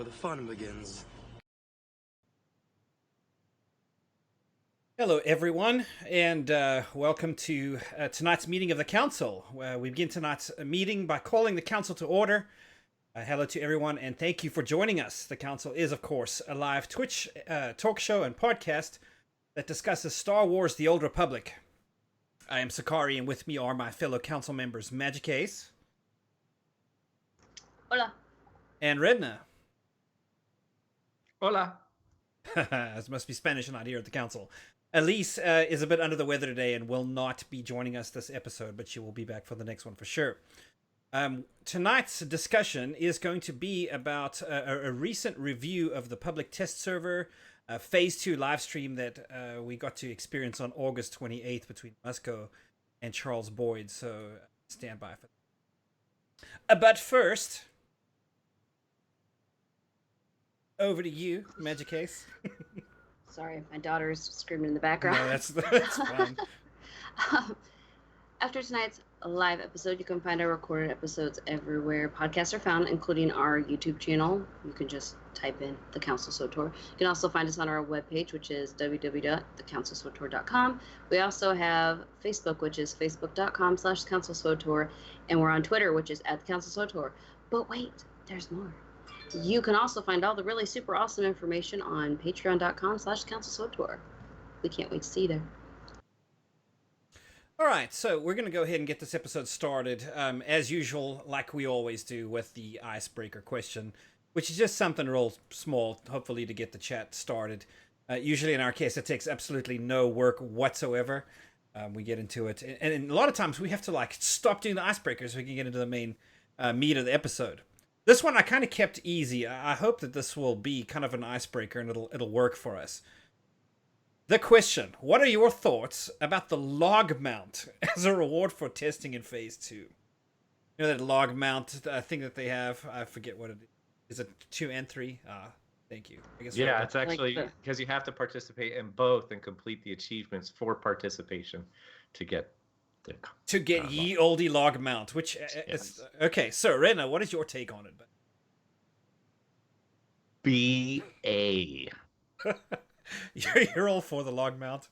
where the fun begins. Hello, everyone, and welcome to tonight's meeting of the council. We begin tonight's meeting by calling the council to order. Hello to everyone, and thank you for joining us. The council is, of course, a live Twitch talk show and podcast that discusses Star Wars: The Old Republic. I am Sakari, and with me are my fellow council members, Magic Ace. Hola. And Redna. Hola. This must be Spanish and not here at the council. Alise is a bit under the weather today and will not be joining us this episode, but she will be back for the next one for sure. Tonight's discussion is going to be about a recent review of the public test server Phase 2 live stream that we got to experience on August 28th between Musco and Charles Boyd, so stand by for that. But first, over to you, Magic Case. Sorry, my daughter's screaming in the background. No, that's fine. After tonight's live episode, you can find our recorded episodes everywhere podcasts are found, including our YouTube channel. You can just type in The Council SWTOR. You can also find us on our webpage, which is www.thecouncilswtor.com. We also have Facebook, which is facebook.com/councilswtor, and we're on Twitter, which is @thecouncilswtor. But wait, there's more. You can also find all the really super awesome information on patreon.com/councilswtor. We can't wait to see you there. All right, so we're going to go ahead and get this episode started, as usual, like we always do, with the icebreaker question, which is just something real small, hopefully to get the chat started. Usually in our case, it takes absolutely no work whatsoever. We get into it, and a lot of times we have to stop doing the icebreakers so we can get into the main meat of the episode. This one I kind of kept easy. I hope that this will be kind of an icebreaker and it'll work for us. The question: what are your thoughts about the log mount as a reward for testing in Phase 2? You know that log mount thing that they have? I forget what it is. Is it 2 and 3? Thank you. I guess yeah, it's actually because you have to participate in both and complete the achievements for participation to get ye olde log mount, which is okay. So Rena, what is your take on it? BA. You're all for the log mount.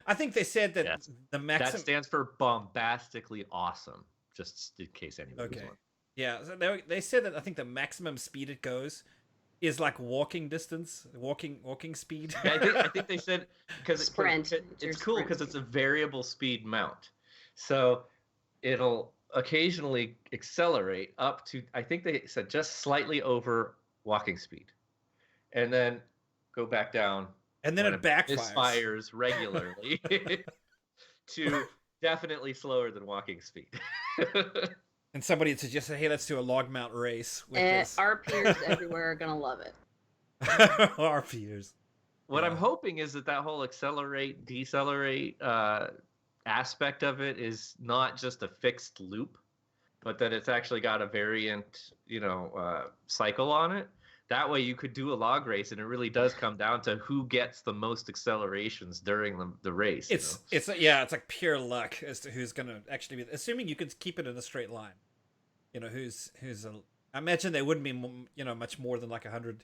I think they said that the maximum that stands for bombastically awesome. Just in case anyone. Okay. Yeah, so they said that I think the maximum speed it goes is like walking distance, walking speed. Yeah, I think they said because sprint. It's cool because it's a variable speed mount, so it'll occasionally accelerate up to, I think they said, just slightly over walking speed, and then go back down, and then it backfires regularly to definitely slower than walking speed. And somebody had suggested, hey, let's do a log mount race with this. Our peers everywhere are going to love it. Our peers. What I'm hoping is that whole accelerate, decelerate aspect of it is not just a fixed loop, but that it's actually got a variant, cycle on it. That way you could do a log race, and it really does come down to who gets the most accelerations during the race. It's like pure luck as to who's going to actually be, assuming you can keep it in a straight line. Who's I imagine they wouldn't be, much more than like 100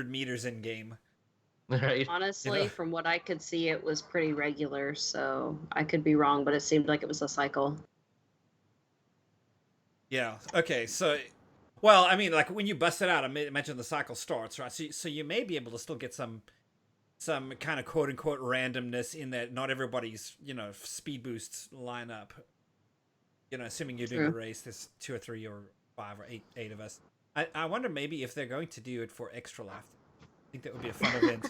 meters in game. Right. Honestly, from what I could see, it was pretty regular, so I could be wrong, but it seemed like it was a cycle. Yeah. Okay. So, well, I mean, like when you bust it out, I imagine the cycle starts, right? So you may be able to still get some kind of quote unquote randomness in that not everybody's speed boosts line up. Assuming you're doing a race, there's 2 or 3 or 5 or 8 of us. I wonder maybe if they're going to do it for extra life. I think that would be a fun event.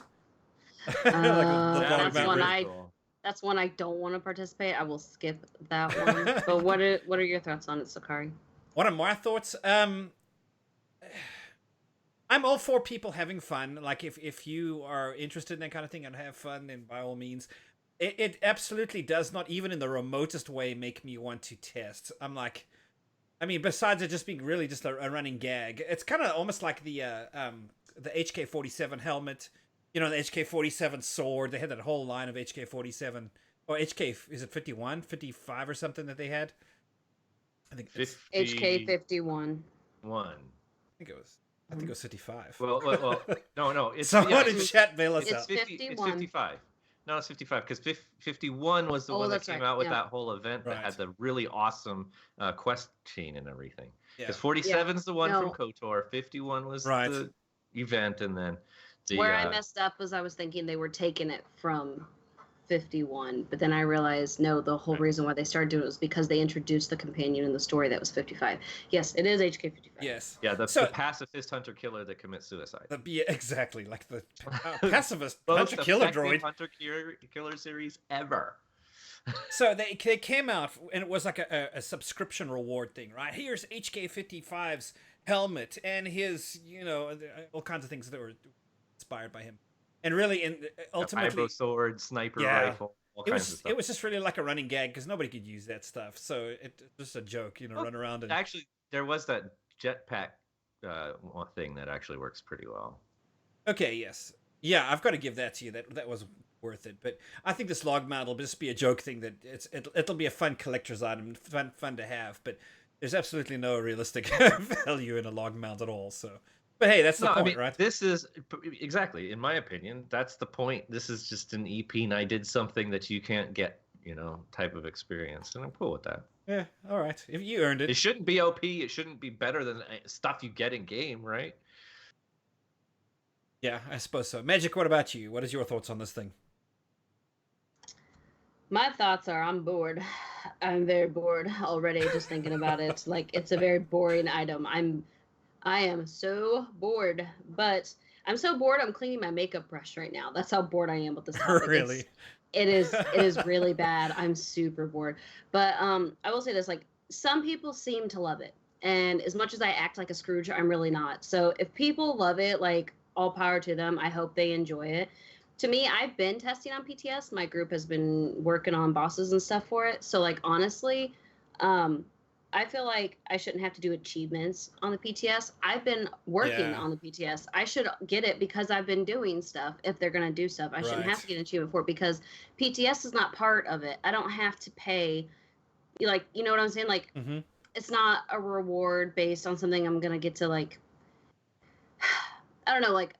That's one I don't want to participate. I will skip that one. But what are your thoughts on it, Sakari? What are my thoughts? I'm all for people having fun. Like if you are interested in that kind of thing and have fun, then by all means. It absolutely does not, even in the remotest way, make me want to test. I'm like, I mean, besides it just being really just a running gag, it's kind of almost like the HK-47 helmet, the HK-47 sword. They had that whole line of HK-47, or is it 51, 55 or something that they had? I think it's HK-51. I think it was I think it was 55. Well, no. It's Someone in chat bail us It's out. 51. It's 55. No, it's 55 because 51 was the one that that's came right, out with yeah. that whole event that Right. had the really awesome quest chain and everything. Yeah. Because 47 is the one from No. KOTOR, 51 was Right. the event, and then the Where I messed up was I was thinking they were taking it from 51, but then I realized no, the whole reason why they started doing it was because they introduced the companion in the story that was 55. Yes, it is HK 55. Yes. yeah, the So- pacifist hunter killer that commits suicide. Yeah, exactly. Like the pacifist Most hunter killer effective droid. hunter killer series ever. So they came out, and it was like a subscription reward thing, right? Here's HK-55's helmet and his, all kinds of things that were inspired by him. And really, ultimately, Vibro sword, sniper Yeah. rifle, all it kinds of was stuff. it was just really like a running gag because nobody could use that stuff. So it was just a joke, run around and Actually, there was that jetpack thing that actually works pretty well. Okay, yes. Yeah, I've got to give that to you. That was worth it. But I think this log mount will just be a joke thing that it'll be a fun collector's item, fun to have, but there's absolutely no realistic value in a log mount at all. So, but hey, that's the point, right? This is exactly, in my opinion, that's the point. This is just an EP, and I did something that you can't get, type of experience, and I'm cool with that. Yeah, all right. If you earned it. It shouldn't be OP. It shouldn't be better than stuff you get in game, right? Yeah, I suppose so. Magic, what about you? What is your thoughts on this thing? My thoughts are I'm bored. I'm very bored already just thinking about it. Like it's a very boring item. I am so bored, but I'm so bored I'm cleaning my makeup brush right now. That's how bored I am with this topic. Really? It is really bad. I'm super bored. But I will say this, like some people seem to love it. And as much as I act like a Scrooge, I'm really not. So if people love it, like all power to them. I hope they enjoy it. To me, I've been testing on PTS. My group has been working on bosses and stuff for it. So like honestly, I feel like I shouldn't have to do achievements on the PTS. I've been working on the PTS. I should get it because I've been doing stuff. If they're going to do stuff, I shouldn't have to get an achievement for it because PTS is not part of it. I don't have to pay. Like, you know what I'm saying? Like, it's not a reward based on something I'm going to get to, like, I don't know. Like,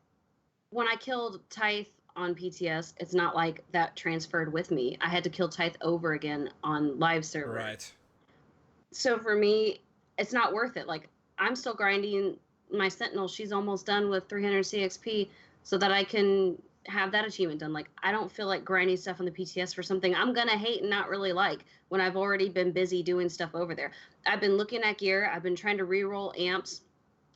when I killed Tithe on PTS, it's not like that transferred with me. I had to kill Tithe over again on live server. Right. So for me, it's not worth it. Like, I'm still grinding my Sentinel. She's almost done with 300 CXP so that I can have that achievement done. Like, I don't feel like grinding stuff on the PTS for something I'm going to hate and not really like when I've already been busy doing stuff over there. I've been looking at gear. I've been trying to reroll amps.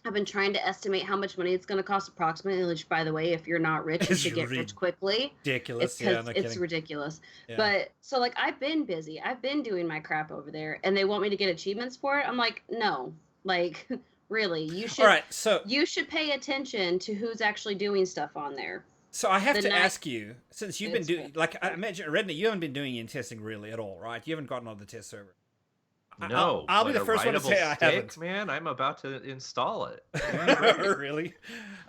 I've been trying to estimate how much money it's going to cost approximately, which, by the way, if you're not rich, you should get rich quickly. Ridiculous. It's ridiculous. Yeah. But so like I've been busy. I've been doing my crap over there and they want me to get achievements for it. I'm like, no, like really, you should. All right, so you should pay attention to who's actually doing stuff on there. So I have to ask you, since you've been doing, like I imagine, Redney, you haven't been doing any testing really at all, right? You haven't gotten on the test server. No, I'll be the first one to say I haven't. Man, I'm about to install it. Really?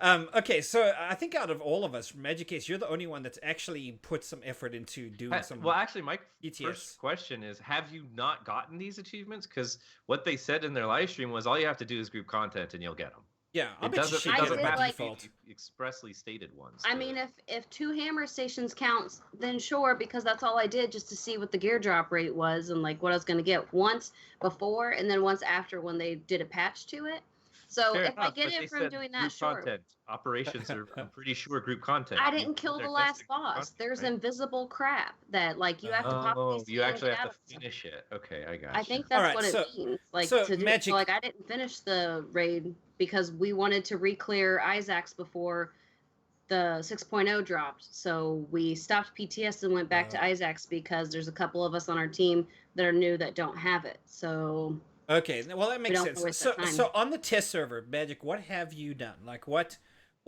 Okay, so I think out of all of us, Magic Case, you're the only one that's actually put some effort into doing some. Well, actually, my PTS. First question is: have you not gotten these achievements? Because what they said in their live stream was, all you have to do is group content and you'll get them. Yeah, it doesn't have to be expressly stated ones. I mean, if 2 hammer stations counts, then sure, because that's all I did just to see what the gear drop rate was and like what I was going to get once before and then once after when they did a patch to it. So fair if enough, I get it from doing that, sure. Content. Operations are, I'm pretty sure, group content. I didn't kill the last boss. Content, There's invisible crap that like you have to pop. Oh, you actually have to finish it. Okay, I got. I think that's what it means. Like to do, Magic... like I didn't finish the raid because we wanted to re-clear Isaac's before the 6.0 dropped. So we stopped PTS and went back to Isaac's because there's a couple of us on our team that are new that don't have it. So. Okay, well that makes sense. So on the test server, Magic, what have you done? Like what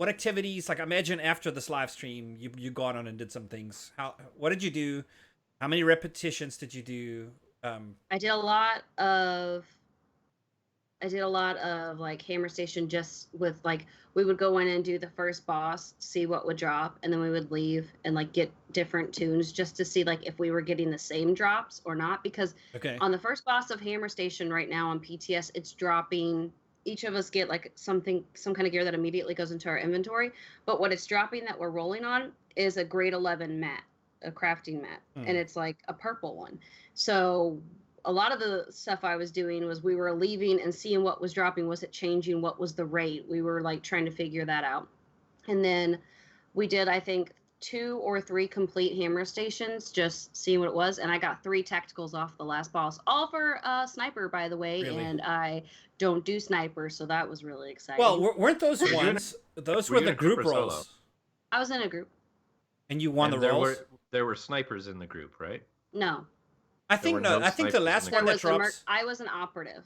activities? Like imagine after this live stream, you got on and did some things. What did you do? How many repetitions did you do? I did a lot of like hammer station just with like we would go in and do the first boss, see what would drop, and then we would leave and like get different tunes just to see like if we were getting the same drops or not. Because on the first boss of hammer station right now on PTS, it's dropping each of us get like some kind of gear that immediately goes into our inventory. But what it's dropping that we're rolling on is a grade 11 mat, a crafting mat, and it's like a purple one. So a lot of the stuff I was doing was we were leaving and seeing what was dropping. Was it changing? What was the rate? We were like trying to figure that out. And then we did, I think, 2 or 3 complete hammer stations, just seeing what it was. And I got 3 tacticals off the last boss, all for sniper, by the way. Really? And I don't do sniper, so that was really exciting. Well, weren't those ones? Those were the group rolls. I was in a group. And you won the rolls? There were snipers in the group, right? No. I think no. I think the last one that drops. I was an operative,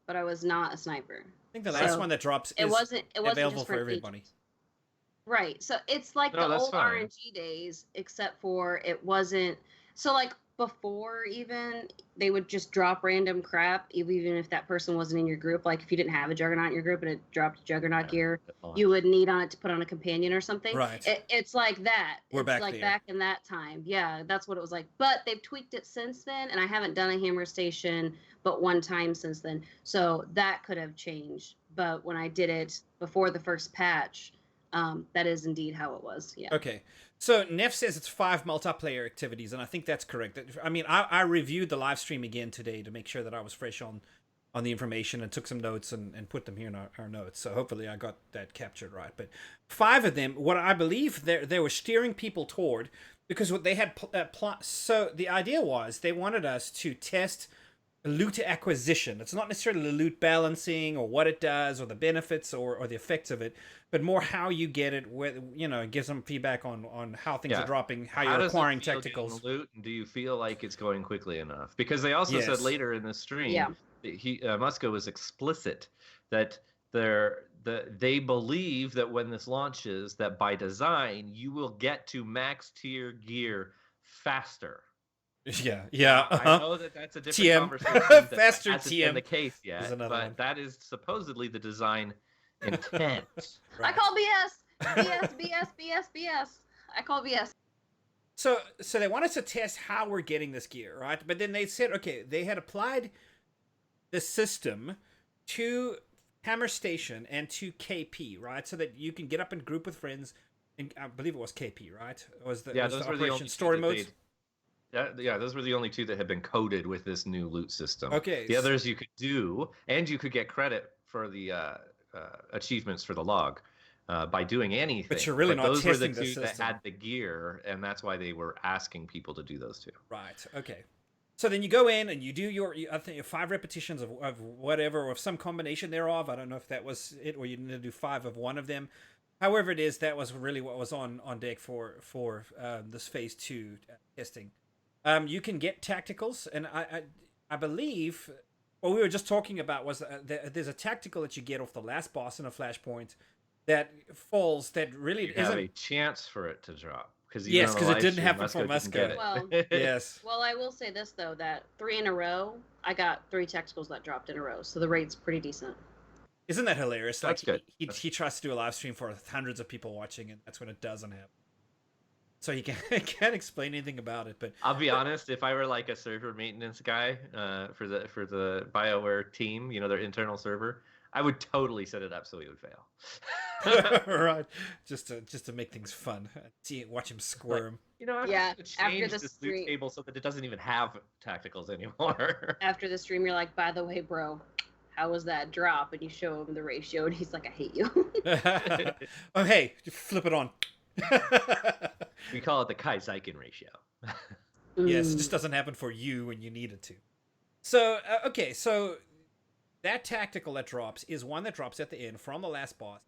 but I was not a sniper. I think the last one that drops is available for everybody. Right. So it's like the old RNG days, except for it wasn't. So like before, even they would just drop random crap, even if that person wasn't in your group. Like if you didn't have a Juggernaut in your group and it dropped Juggernaut gear, you would need on it to put on a companion or something. Right. It's like that. We're back like there. back in that time. Yeah, that's what it was like. But they've tweaked it since then, and I haven't done a hammer station but one time since then. So that could have changed. But when I did it before the first patch, that is indeed how it was. Yeah. Okay. So Neff says it's 5 multiplayer activities, and I think that's correct. I mean, I reviewed the live stream again today to make sure that I was fresh on the information and took some notes and put them here in our notes. So hopefully I got that captured right. But 5 of them, what I believe they were steering people toward, because what they had so the idea was they wanted us to test loot acquisition. It's not necessarily loot balancing or what it does or the benefits or the effects of it, but more how you get it. With give some feedback on how things are dropping, how you're acquiring tacticals. Loot, and do you feel like it's going quickly enough? Because they also said later in the stream, Musco was explicit that they believe that when this launches, that by design you will get to max tier gear faster. Yeah. I know that's a different conversation. Faster hasn't TM. been the case yet, but that is supposedly the design intent. Right. I call BS. I call BS. So they want us to test how we're getting this gear, right? But then they said, okay, they had applied the system to Hammer Station and to KP, right? So that you can get up and group with friends. And I believe it was KP, right? Those were the only story modes. Yeah, those were the only 2 that had been coded with this new loot system. Okay. The others you could do, and you could get credit for the achievements for the log by doing anything. But you're really not those testing were the 2 system that had the gear, and that's why they were asking people to do those 2. Right. Okay. So then you go in and you do I think 5 repetitions of whatever, or of some combination thereof. I don't know if that was it, or you need to do 5 of one of them. However it is, that was really what was on deck for this phase 2 testing. You can get tacticals, and I believe what we were just talking about was there's a tactical that you get off the last boss in a flashpoint that falls that really you have a chance for it to drop. Because it didn't happen for Musco. Well, yes. Well, I will say this though, that 3 in a row, I got 3 tacticals that dropped in a row, so the rate's pretty decent. Isn't that hilarious? That's good. He tries to do a live stream for hundreds of people watching, and that's when it doesn't happen. So you can't explain anything about it, but I'll be honest. If I were like a server maintenance guy for the BioWare team, their internal server, I would totally set it up so he would fail. Right, just to make things fun. Watch him squirm. After this loot table so that it doesn't even have tacticals anymore. After the stream, you're like, by the way, bro, how was that drop? And you show him the ratio, and he's like, I hate you. Oh, hey, flip it on. We call it the Kai-Zeiken ratio. Yes, it just doesn't happen for you when you need it to. So, so that tactical that drops is one that drops at the end from the last boss.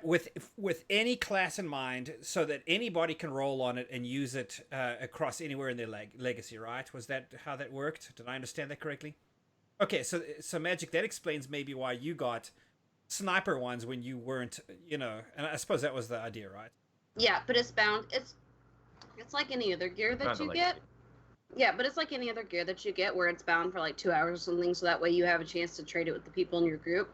With any class in mind, so that anybody can roll on it and use it across anywhere in their legacy, right? Was that how that worked? Did I understand that correctly? Okay, so Magic, that explains maybe why you got sniper ones when you weren't, and I suppose that was the idea, right? Yeah, but it's bound. It's like any other gear that you get. Yeah, but it's like any other gear that you get where it's bound for like 2 hours or something, so that way you have a chance to trade it with the people in your group.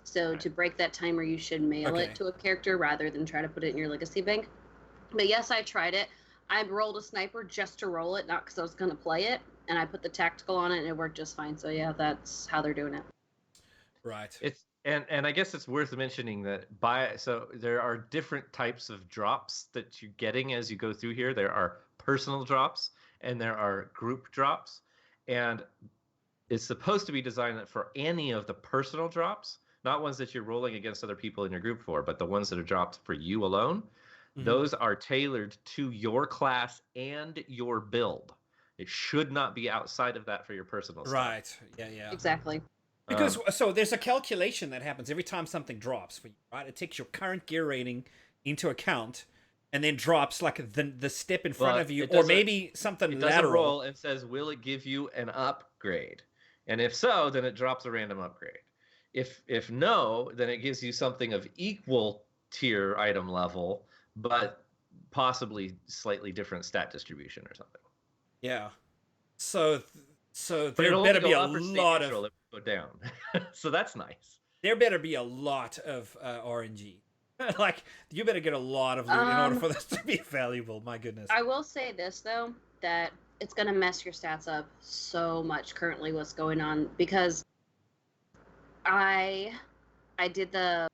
So to break that timer, you should mail it to a character rather than try to put it in your legacy bank. But yes, I tried it. I rolled a sniper just to roll it, not because I was going to play it, and I put the tactical on it, and it worked just fine. So yeah, that's how they're doing it. Right. And I guess it's worth mentioning that so there are different types of drops that you're getting as you go through here. There are personal drops and there are group drops, and it's supposed to be designed for any of the personal drops, not ones that you're rolling against other people in your group for, but the ones that are dropped for you alone. Those are tailored to your class and your build. It should not be outside of that for your personal stuff. Right. Yeah. Exactly. Because so there's a calculation that happens every time something drops for you, right? It takes your current gear rating into account, and then drops like the step in front of you, or maybe something lateral. It does a roll and says, "Will it give you an upgrade?" And if so, then it drops a random upgrade. If no, then it gives you something of equal tier item level, but possibly slightly different stat distribution or something. Yeah. So there better be a lot of go down. So that's nice. There better be a lot of RNG. Like, you better get a lot of loot in order for this to be valuable. My goodness. I will say this though, that it's gonna mess your stats up so much currently what's going on, because I did the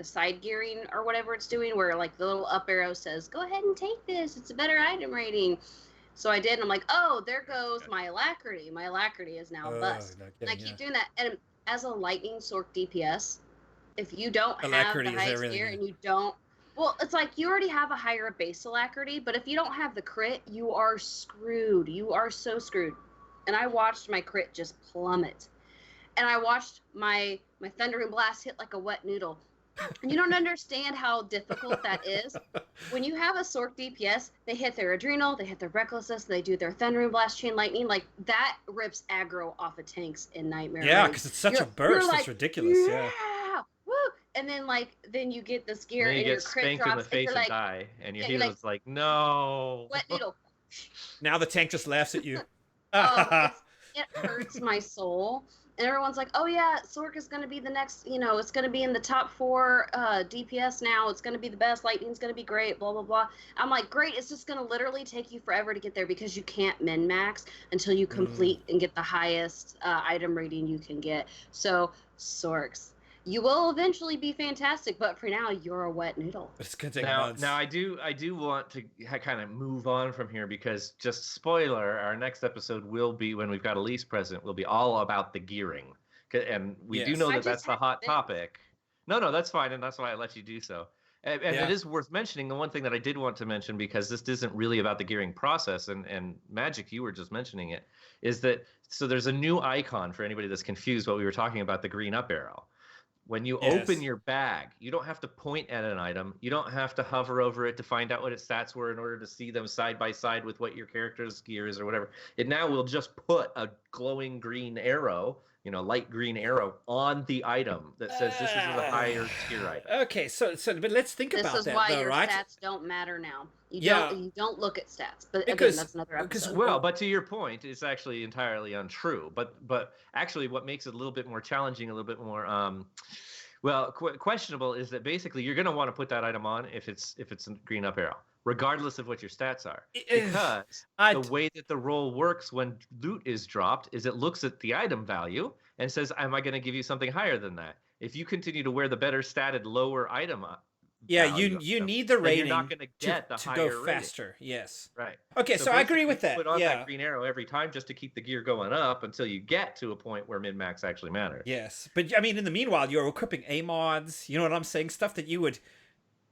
side gearing or whatever it's doing, where like the little up arrow says, "Go ahead and take this. It's a better item rating." So I did, and I'm like, "Oh, there goes my alacrity. My alacrity is now bust." And I keep doing that. And as a lightning Sork DPS, if you don't alacrity have the highest gear and you don't, well, it's like you already have a higher base alacrity, but if you don't have the crit, you are screwed. You are so screwed. And I watched my crit just plummet, and I watched my Thundering Blast hit like a wet noodle. And you don't understand how difficult that is. When you have a Sork DPS, they hit their Adrenal, they hit their Recklessness, they do their Thundering Blast, Chain Lightning. Like, that rips aggro off of tanks in Nightmare. Yeah, because it's such a burst. Like, it's ridiculous. Yeah. Woo! And then you get this gear, and your crit spanked drops, in the face and like, die, and your healer's like, no. Wet noodle. Now the tank just laughs at you. It hurts my soul. And everyone's like, "Oh yeah, Sork is going to be the next, it's going to be in the top 4 DPS now. It's going to be the best. Lightning's going to be great, blah, blah, blah." I'm like, great. It's just going to literally take you forever to get there, because you can't min-max until you complete and get the highest item rating you can get. So, Sorks, you will eventually be fantastic, but for now, you're a wet noodle. It's going to take months. Now, I do want to kind of move on from here, because, just spoiler, our next episode will be, when we've got Alise present, will be all about the gearing. And we do know that that's the hot topic. No, that's fine, and that's why I let you do so. And it is worth mentioning, the one thing that I did want to mention, because this isn't really about the gearing process, and Magic, you were just mentioning it, is that, so there's a new icon for anybody that's confused what we were talking about, the green up arrow. When you open your bag, you don't have to point at an item. You don't have to hover over it to find out what its stats were in order to see them side by side with what your character's gear is or whatever. It now will just put a glowing green arrow, light green arrow, on the item that says this is a higher tier item. Okay, so but let's think about that, This is why your right? stats don't matter now. You don't look at stats, but again, that's another episode. Well, but to your point, it's actually entirely untrue. But actually, what makes it a little bit more challenging, a little bit more questionable, is that basically you're going to want to put that item on if it's a green up arrow, regardless of what your stats are, because the way that the roll works when loot is dropped is it looks at the item value and says, "Am I going to give you something higher than that?" If you continue to wear the better statted lower item you need the rating, you're not going to get the higher go faster rating. Yes, right. Okay, so I agree with that. Put on that green arrow every time just to keep the gear going up until you get to a point where min-max actually matters. Yes, but I mean, in the meanwhile, you're equipping A-mods, you know what I'm saying, stuff that you would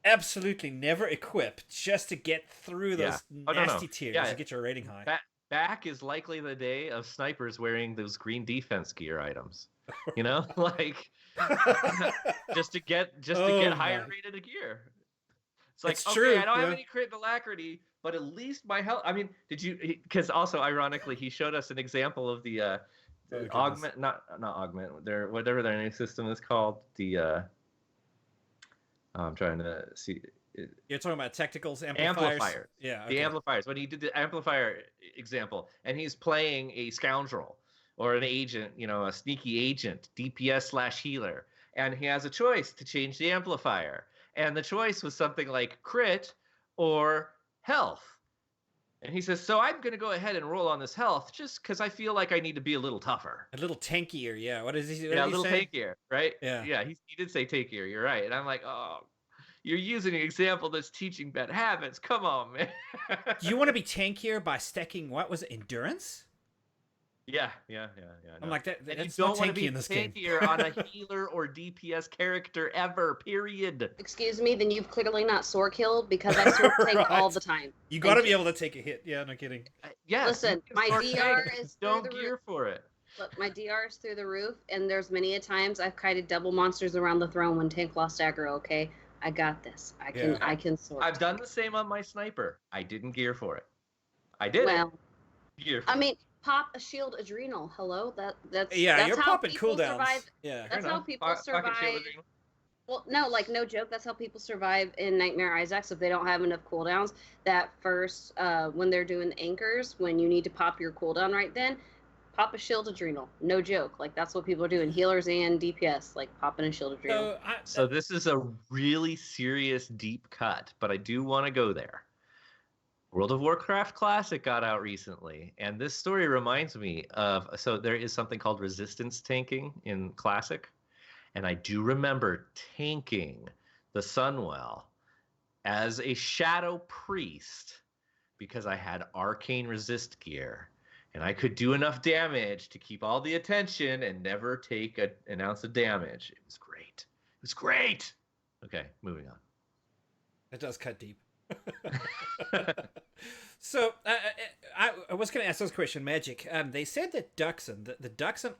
absolutely never equip just to get through those nasty tiers to get your rating high. Back is likely the day of snipers wearing those green defense gear items. Like just to get higher rated gear. It's like, okay, true. I don't have any crit alacrity, but at least my health. I mean, because also ironically, he showed us an example of the augment, not augment, whatever their new system is called. I'm trying to see. You're talking about tacticals, amplifiers. Yeah, okay. The amplifiers. When he did the amplifier example, and he's playing a scoundrel or an agent, a sneaky agent, DPS/healer, and he has a choice to change the amplifier, and the choice was something like crit or health. And he says, so I'm going to go ahead and roll on this health just because I feel like I need to be a little tougher. A little tankier, yeah. What is he? What Yeah, a did he little say? tankier, right? Yeah. Yeah, he did say tankier. You're right. And I'm like, oh, you're using an example that's teaching bad habits. Come on, man. Do you want to be tankier by stacking, what was it, endurance? Yeah. I'm No. like, And you that's not don't want to tanky be in this game. tankier on a healer or DPS character ever, period. Excuse me, then you've clearly not SWTOR killed because I SWTOR tank Right. all the time. You got to be able to take a hit. Yeah, no kidding. Yes. Listen, you can my start DR tanking, is through don't the gear roof. for it. Look, my DR is through the roof, and there's many a times I've kited double monsters around the throne when tank lost aggro. Okay, I got this. I can sort. I've done the same on my sniper. I didn't gear for it. I did it. Gear for I mean, pop a shield adrenal. Hello, that's You're how popping people cooldowns. survive. Yeah, That's how people survive. Well, no, like no joke. That's how people survive in Nightmare Isaacs if they don't have enough cooldowns. That first, when they're doing the anchors, when you need to pop your cooldown right then, pop a shield adrenal. No joke. Like that's what people are doing. Healers and DPS, like popping a shield adrenal. So this is a really serious deep cut, but I do want to go there. World of Warcraft Classic got out recently, and this story reminds me of, so there is something called resistance tanking in Classic, and I do remember tanking the Sunwell as a shadow priest because I had arcane resist gear, and I could do enough damage to keep all the attention and never take an ounce of damage. It was great. It was great. Okay, moving on. It does cut deep. So I was going to ask this question, Magic. They said that Duxon, the Duxon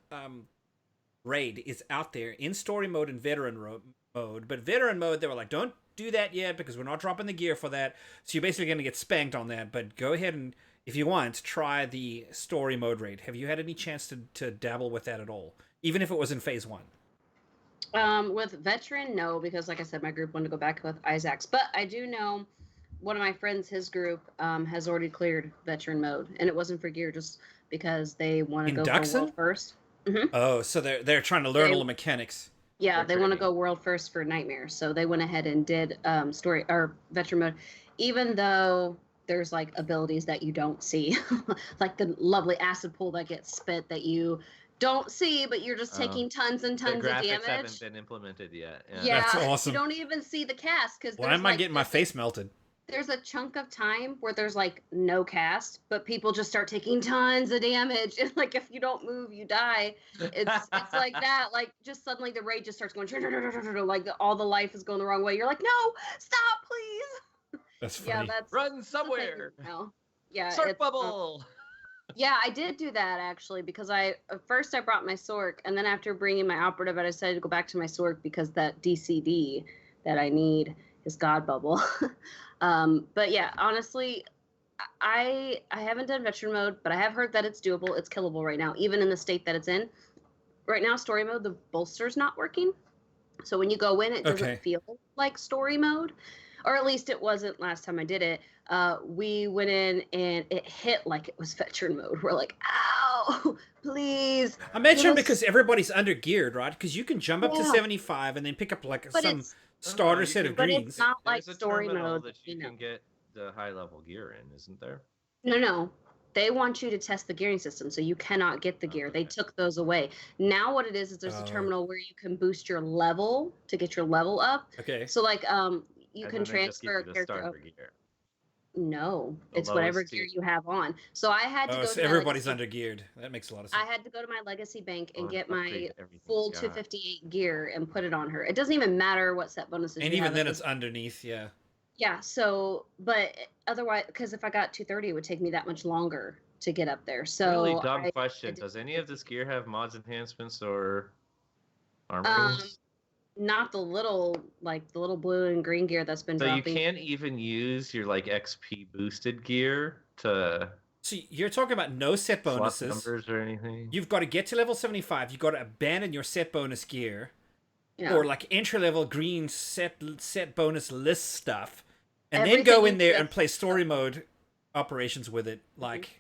raid is out there in story mode and veteran mode, but veteran mode they were like, don't do that yet because we're not dropping the gear for that. So you're basically going to get spanked on that. But go ahead and, if you want, try the story mode raid. Have you had any chance to dabble with that at all, even if it was in phase 1? With veteran, no, because like I said, my group wanted to go back with Isaacs. But I do know one of my friends, his group, has already cleared veteran mode, and it wasn't for gear, just because they want to go for world first. Mm-hmm. Oh, so they're trying to learn all the mechanics. Yeah, they want to go world first for Nightmare, so they went ahead and did story or veteran mode, even though there's like abilities that you don't see, like the lovely acid pool that gets spit that you don't see, but you're just taking tons and tons of damage. The graphics haven't been implemented yet. Yeah, that's awesome. You don't even see the cast because why am I getting my face melted? There's a chunk of time where there's like no cast, but people just start taking tons of damage, and like if you don't move, you die. It's like that. Like just suddenly the raid just starts going like all the life is going the wrong way. You're like, no, stop, please. That's funny. Yeah, that's run somewhere. Yeah, Sork bubble. Yeah, I did do that actually because first I brought my Sork, and then after bringing my operative, I decided to go back to my Sork because that DCD that I need is God Bubble. But yeah, honestly, I haven't done veteran mode, but I have heard that it's doable. It's killable right now, even in the state that it's in. Right now, story mode, the bolster's not working. So when you go in, it doesn't feel like story mode. Or at least it wasn't last time I did it. We went in and it hit like it was veteran mode. We're like, ow, please. Imagine because everybody's under geared, right? Because you can jump up to 75 and then pick up like some starter set of greens. But it's not like story mode. That you can get the high level gear in, isn't there? No. They want you to test the gearing system, so you cannot get the gear. Okay. They took those away. Now what it is there's a terminal where you can boost your level to get your level up. Okay. So like you can transfer a character up. Gear. No, it's whatever gear you have on. So I had to go to everybody's under geared. That makes a lot of sense. I had to go to my legacy bank and get my full 258 gear and put it on her. It doesn't even matter what set bonuses you have. And even then it's underneath, yeah. Yeah, so, but otherwise, because if I got 230, it would take me that much longer to get up there. So really dumb question. Does any of this gear have mods enhancements or armorings? Not the little blue and green gear that's been dropping. So you can't even use your like XP boosted gear to. So you're talking about no set bonuses. Numbers or anything. You've got to get to level 75. You've got to abandon your set bonus gear, or like entry level green set bonus list stuff, and then go in there and play story mode operations with it. Like,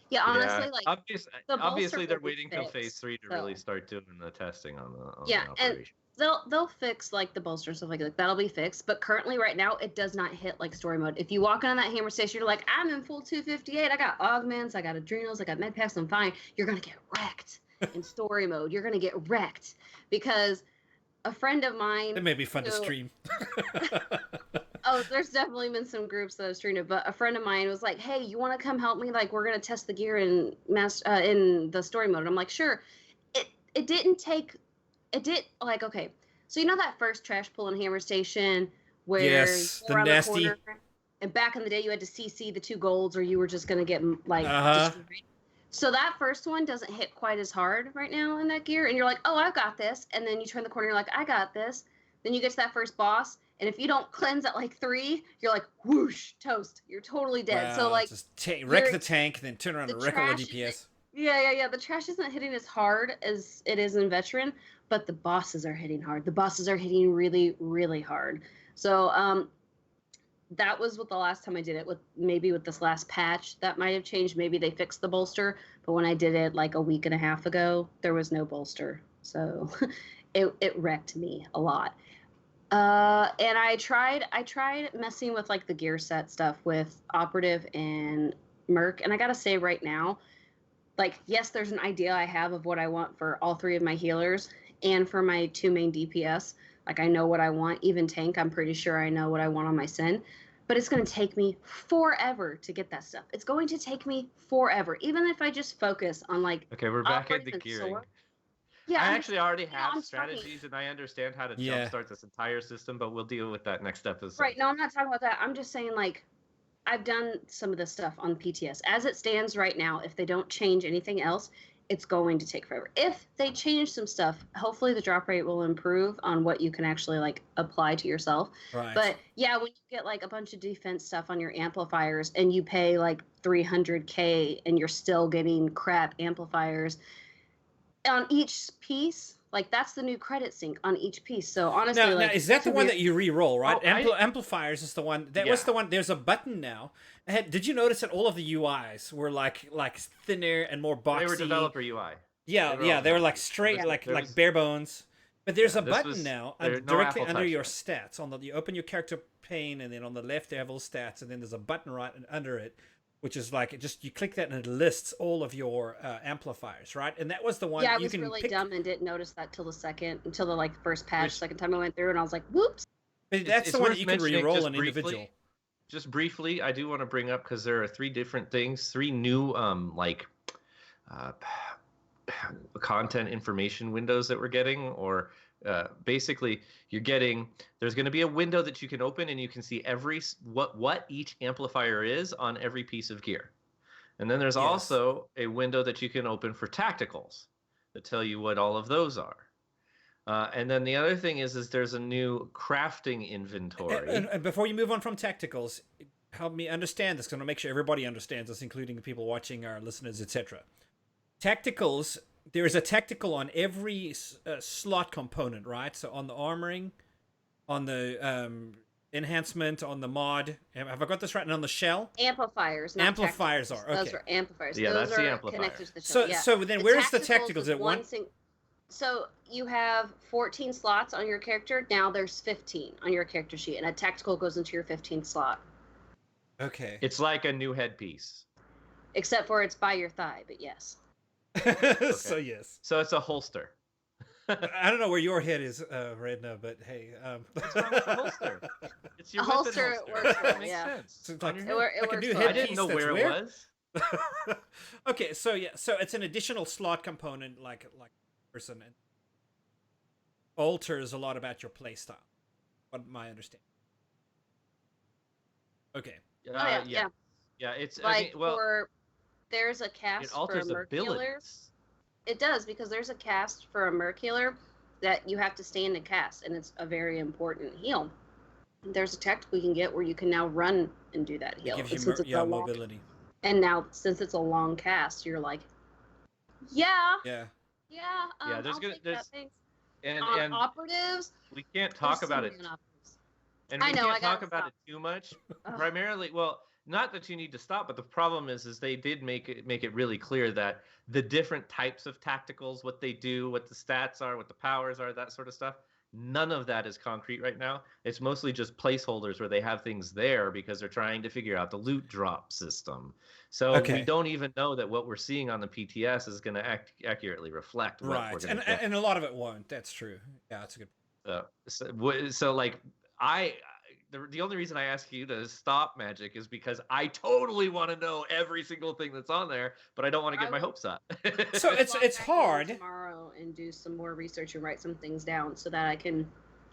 yeah, honestly, like obviously they're waiting till phase 3 to really start doing the testing on the and operation. they'll fix like the bolster and stuff like that. That'll be fixed. But currently, right now, it does not hit like story mode. If you walk on that hammer station, you're like, I'm in full 258. I got augments, I got adrenals, I got med packs. I'm fine. You're gonna get wrecked in story mode. You're gonna get wrecked because a friend of mine. It may be fun to stream. Oh, there's definitely been some groups that have streamed it, but a friend of mine was like, "Hey, you want to come help me? Like, we're gonna test the gear in in the story mode." And I'm like, "Sure." It didn't take. It did like okay. So you know that first trash pull in Hammer Station where yes, you were the nasty. corner, and back in the day you had to CC the 2 golds or you were just gonna get like destroyed. So that first one doesn't hit quite as hard right now in that gear, and you're like, "Oh, I've got this," and then you turn the corner, you're like, "I got this." Then you get to that first boss. And if you don't cleanse at like 3, you're like, whoosh, toast. You're totally dead. Wow, so like, just wreck the tank, then turn around and wreck all the DPS. Yeah. The trash isn't hitting as hard as it is in veteran, but the bosses are hitting hard. The bosses are hitting really, really hard. So that was with the last time I did it. With this last patch, that might have changed. Maybe they fixed the bolster. But when I did it like a week and a half ago, there was no bolster. So it wrecked me a lot. And I tried messing with like the gear set stuff with Operative and Merc. And I gotta say right now, like, yes, there's an idea I have of what I want for all 3 of my healers and for my 2 main DPS. Like, I know what I want. Even tank, I'm pretty sure I know what I want on my Sin. But it's going to take me forever to get that stuff. It's going to take me forever. Even if I just focus on like... Okay, we're back at the gearing. Yeah, I actually already have strategies and I understand how to jumpstart this entire system, but we'll deal with that next episode. Right, no, I'm not talking about that. I'm just saying, like, I've done some of this stuff on PTS. As it stands right now, if they don't change anything else, it's going to take forever. If they change some stuff, hopefully the drop rate will improve on what you can actually, like, apply to yourself. Right. But, yeah, when you get, like, a bunch of defense stuff on your amplifiers and you pay, like, $300K and you're still getting crap amplifiers on each piece, like that's the new credit sync on each piece. So honestly, now is that the one that you re-roll, right? Amplifiers is the one that was the one. There's a button now. Did you notice that all of the UIs were like thinner and more boxy? They were developer UI. Yeah, they were like straight, like bare bones. But there's a button now directly under your stats. You open your character pane, and then on the left they have all stats, and then there's a button right under it, which is like you click that and it lists all of your amplifiers, right? And that was the one. Yeah, I was really dumb and didn't notice that till the first patch. Second time I went through and I was like, whoops. But that's the one that you can re-roll an individual. Just briefly, I do want to bring up because there are 3 different things, 3 new content information windows that we're getting, or basically there's going to be a window that you can open and you can see what each amplifier is on every piece of gear. And then there's also a window that you can open for tacticals that tell you what all of those are. And then the other thing is there's a new crafting inventory. And before you move on from tacticals, help me understand this. I'm going to make sure everybody understands this, including the people watching, our listeners, etc. Tacticals, there is a tactical on every slot component, right? So on the armoring, on the enhancement, on the mod. Have I got this right? And on the shell? Amplifiers. Amplifiers are. Okay. Those are amplifiers. Yeah, those that's the amplifier. Connected to the shell. So then where's the tacticals? At one? So you have 14 slots on your character. Now there's 15 on your character sheet, and a tactical goes into your 15th slot. Okay. It's like a new headpiece. Except for it's by your thigh, but yes. Okay. So yes. So it's a holster. I don't know where your head is, Redna, but hey. What's wrong with a holster? It's your holster. It works well, makes sense. So like, it works a new well. I didn't know where it was. Okay, so it's an additional slot component, like person, and alters a lot about your playstyle. What my understanding. Okay. Yeah. It's like there's a cast it alters for abilities. It does, because there's a cast for a Merc healer that you have to stand and cast, and it's a very important heal. There's a tactical you can get where you can now run and do that heal. It gives you mobility. And now, since it's a long cast, you're like, yeah. There's and operatives. We can't talk about it. And we can't talk about it too much. Primarily, well, not that you need to stop, but the problem is they did make it really clear that the different types of tacticals, what they do, what the stats are, what the powers are, that sort of stuff, None of that is concrete right now. It's mostly just placeholders where they have things there because they're trying to figure out the loot drop system. So we don't even know that what we're seeing on the PTS is going to accurately reflect what we're going to get. And a lot of it won't. That's true. Yeah, that's a good. So like the only reason I ask you to stop Magic is because I totally want to know every single thing that's on there, but I don't want to get my hopes up. So it's hard tomorrow and do some more research and write some things down so that I can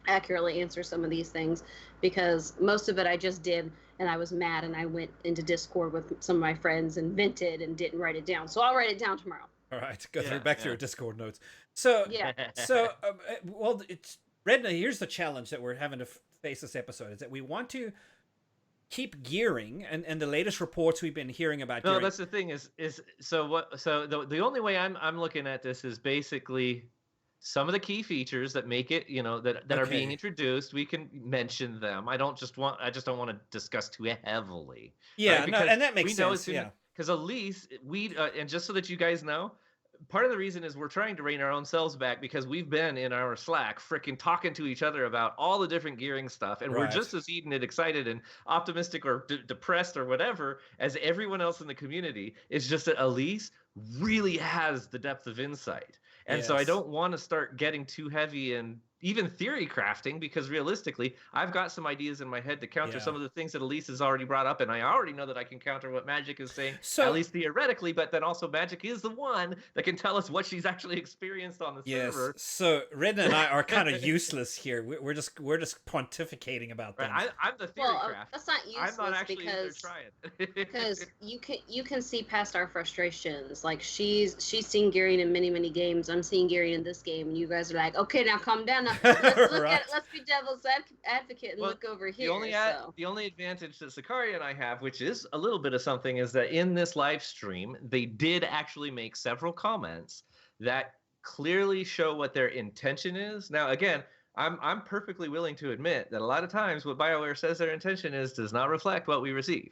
accurately answer some of these things, because most of it I just did and I was mad and I went into Discord with some of my friends and vented and didn't write it down. So I'll write it down tomorrow. All right, go back through your Discord notes. So well, it's Redna. Here's the challenge that we're having to face this episode, is that we want to keep gearing, and the latest reports we've been hearing about gearing. No, that's the thing is the only way I'm looking at this is basically some of the key features that make it, that are being introduced. We can mention them. I just don't want to discuss too heavily. Yeah, right? And that makes sense. Because Alise, and just so that you guys know, part of the reason is we're trying to rein our own selves back, because we've been in our Slack freaking talking to each other about all the different gearing stuff, and we're just as heated and excited and optimistic or depressed or whatever as everyone else in the community. It's just that Alise really has the depth of insight. And so I don't want to start getting too heavy and even theory crafting, because realistically, I've got some ideas in my head to counter some of the things that Alise has already brought up, and I already know that I can counter what Magic is saying, at least theoretically, but then also Magic is the one that can tell us what she's actually experienced on the server. So Redna and I are kind of useless here. We're just pontificating about things. Right. I'm the theory craft. That's not useless. I'm not actually trying. Because you can see past our frustrations. Like she's seen gearing in many games. I'm seeing gearing in this game, and you guys are like, okay, now calm down. Let's be devil's advocate and look over here. The only advantage that Sicaria and I have, which is a little bit of something, is that in this live stream, they did actually make several comments that clearly show what their intention is. Now, again, I'm perfectly willing to admit that a lot of times what BioWare says their intention is does not reflect what we receive.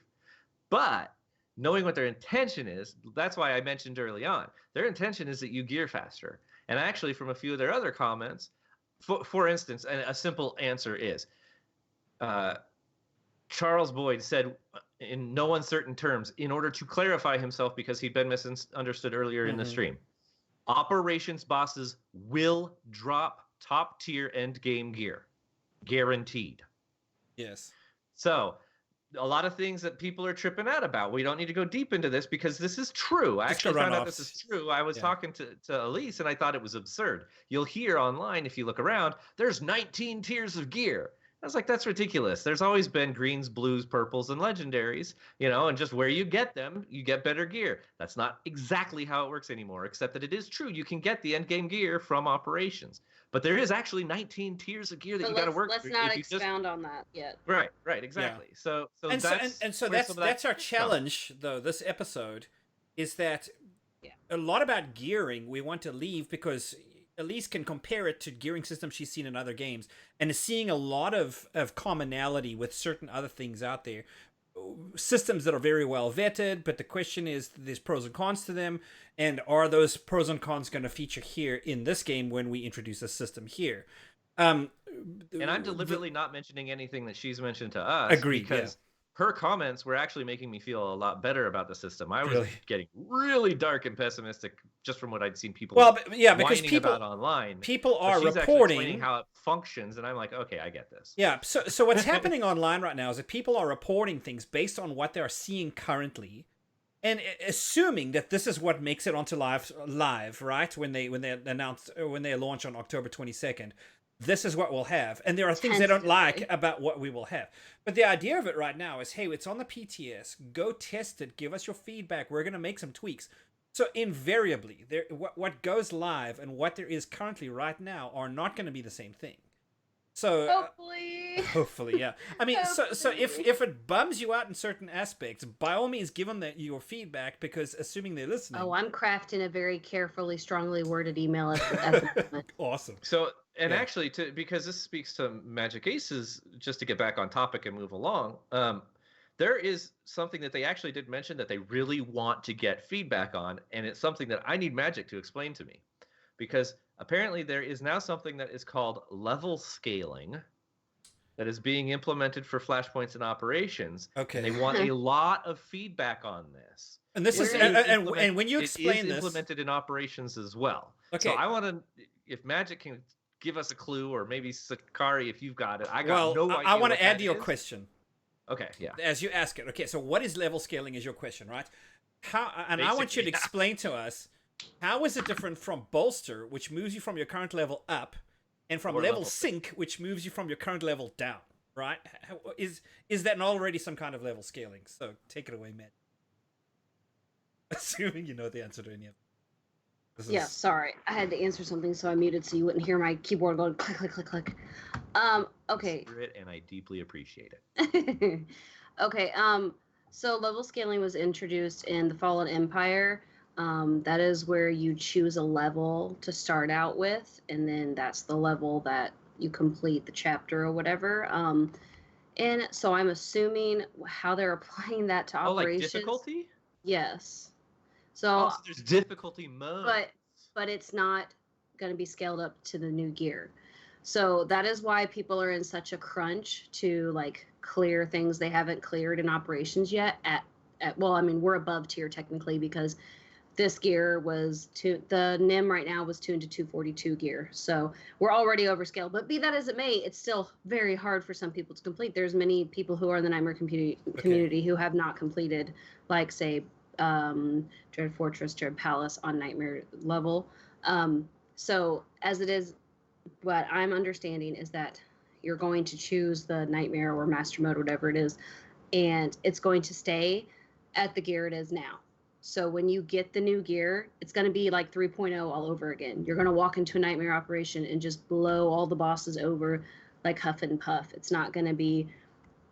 But knowing what their intention is, that's why I mentioned early on, their intention is that you gear faster. And actually, from a few of their other comments, for instance, and a simple answer is, Charles Boyd said in no uncertain terms, in order to clarify himself because he'd been misunderstood earlier in the stream, operations bosses will drop top tier end game gear, guaranteed. Yes. So a lot of things that people are tripping out about. We don't need to go deep into this because this is true. I actually found out this is true. I was talking to Alise and I thought it was absurd. You'll hear online, if you look around, there's 19 tiers of gear. I was like, that's ridiculous. There's always been greens, blues, purples, and legendaries, and just where you get them, you get better gear. That's not exactly how it works anymore, except that it is true. You can get the end game gear from operations. But there is actually 19 tiers of gear that you got to work through. Let's not expound on that yet. Right, exactly. Yeah. So that's our challenge, though, this episode, is that a lot about gearing we want to leave, because Alise can compare it to gearing systems she's seen in other games and is seeing a lot of commonality with certain other things out there. Systems that are very well vetted, but the question is, there's pros and cons to them, and are those pros and cons going to feature here in this game when we introduce a system here? And I'm deliberately not mentioning anything that she's mentioned to us. Agreed, because her comments were actually making me feel a lot better about the system. I was getting really dark and pessimistic just from what I'd seen people because people about online. People are she's reporting explaining how it functions, and I'm like, okay, I get this. Yeah, so what's happening online right now is that people are reporting things based on what they're seeing currently, and assuming that this is what makes it onto live, right? When they launch on October 22nd. This is what we'll have. And there are things they don't like about what we will have. But the idea of it right now is, hey, it's on the PTS. Go test it. Give us your feedback. We're going to make some tweaks. So invariably, what goes live and what there is currently right now are not going to be the same thing. So hopefully, yeah. I mean, so if it bums you out in certain aspects, by all means, give them your feedback, because assuming they're listening. Oh, I'm crafting a very carefully, strongly worded email at the moment. Awesome. So, and actually, because this speaks to Magic Aces, just to get back on topic and move along, there is something that they actually did mention that they really want to get feedback on, and it's something that I need Magic to explain to me. because apparently there is now something that is called level scaling that is being implemented for flashpoints and operations. Okay. And they want a lot of feedback on this. And this is and when you explain it is this, implemented in operations as well. Okay. So I want to, if Magic can give us a clue, or maybe Sakari, if you've got it. I got well, no idea. I want what to add that to your is. question. Okay, yeah. As you ask it. Okay, so what is level scaling is your question, right? How and I want you to Basically, yeah. explain to us how is it different from bolster, which moves you from your current level up, and from Or level level sync, which moves you from your current level down, right? Is that already some kind of level scaling? So take it away, Matt. Assuming you know the answer to any of this. Yeah, sorry. I had to answer something, so I muted so you wouldn't hear my keyboard going click, click, click, click. Okay. Spirit, and I deeply appreciate it. Okay, so level scaling was introduced in the Fallen Empire. That is where you choose a level to start out with, and then that's the level that you complete the chapter or whatever. And so I'm assuming how they're applying that to operations. Like difficulty? Yes. So there's difficulty modes. But it's not going to be scaled up to the new gear. So that is why people are in such a crunch to like clear things they haven't cleared in operations yet. Well, I mean, we're above tier technically because this gear was the NIM right now was tuned to 242 gear. So we're already overscaled. But be that as it may, it's still very hard for some people to complete. There's many people who are in the Nightmare community who have not completed, like, say, Dread Fortress, Dread Palace on Nightmare level. So as it is, what I'm understanding is that you're going to choose the Nightmare or Master Mode, whatever it is, and it's going to stay at the gear it is now. So when you get the new gear, it's going to be like 3.0 all over again. You're going to walk into a Nightmare operation and just blow all the bosses over like huff and puff. It's not going to be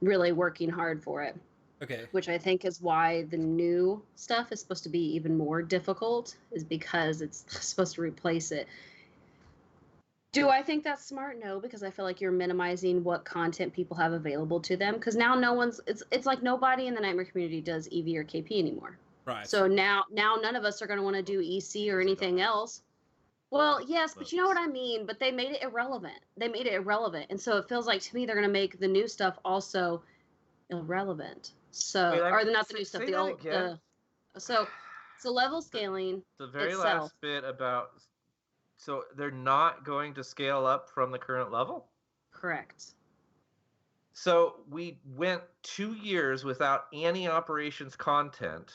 really working hard for it. Okay. Which I think is why the new stuff is supposed to be even more difficult, is because it's supposed to replace it. Do I think that's smart? No, because I feel like you're minimizing what content people have available to them. Because now it's like nobody in the Nightmare community does EV or KP anymore. Right. So now none of us are going to want to do EC or anything else. Well, yes, but you know what I mean. But they made it irrelevant. And so it feels like to me they're going to make the new stuff also irrelevant. So, or not the new stuff, the old. So level scaling. The very itself, last bit about. So they're not going to scale up from the current level? Correct. So we went 2 years without any operations content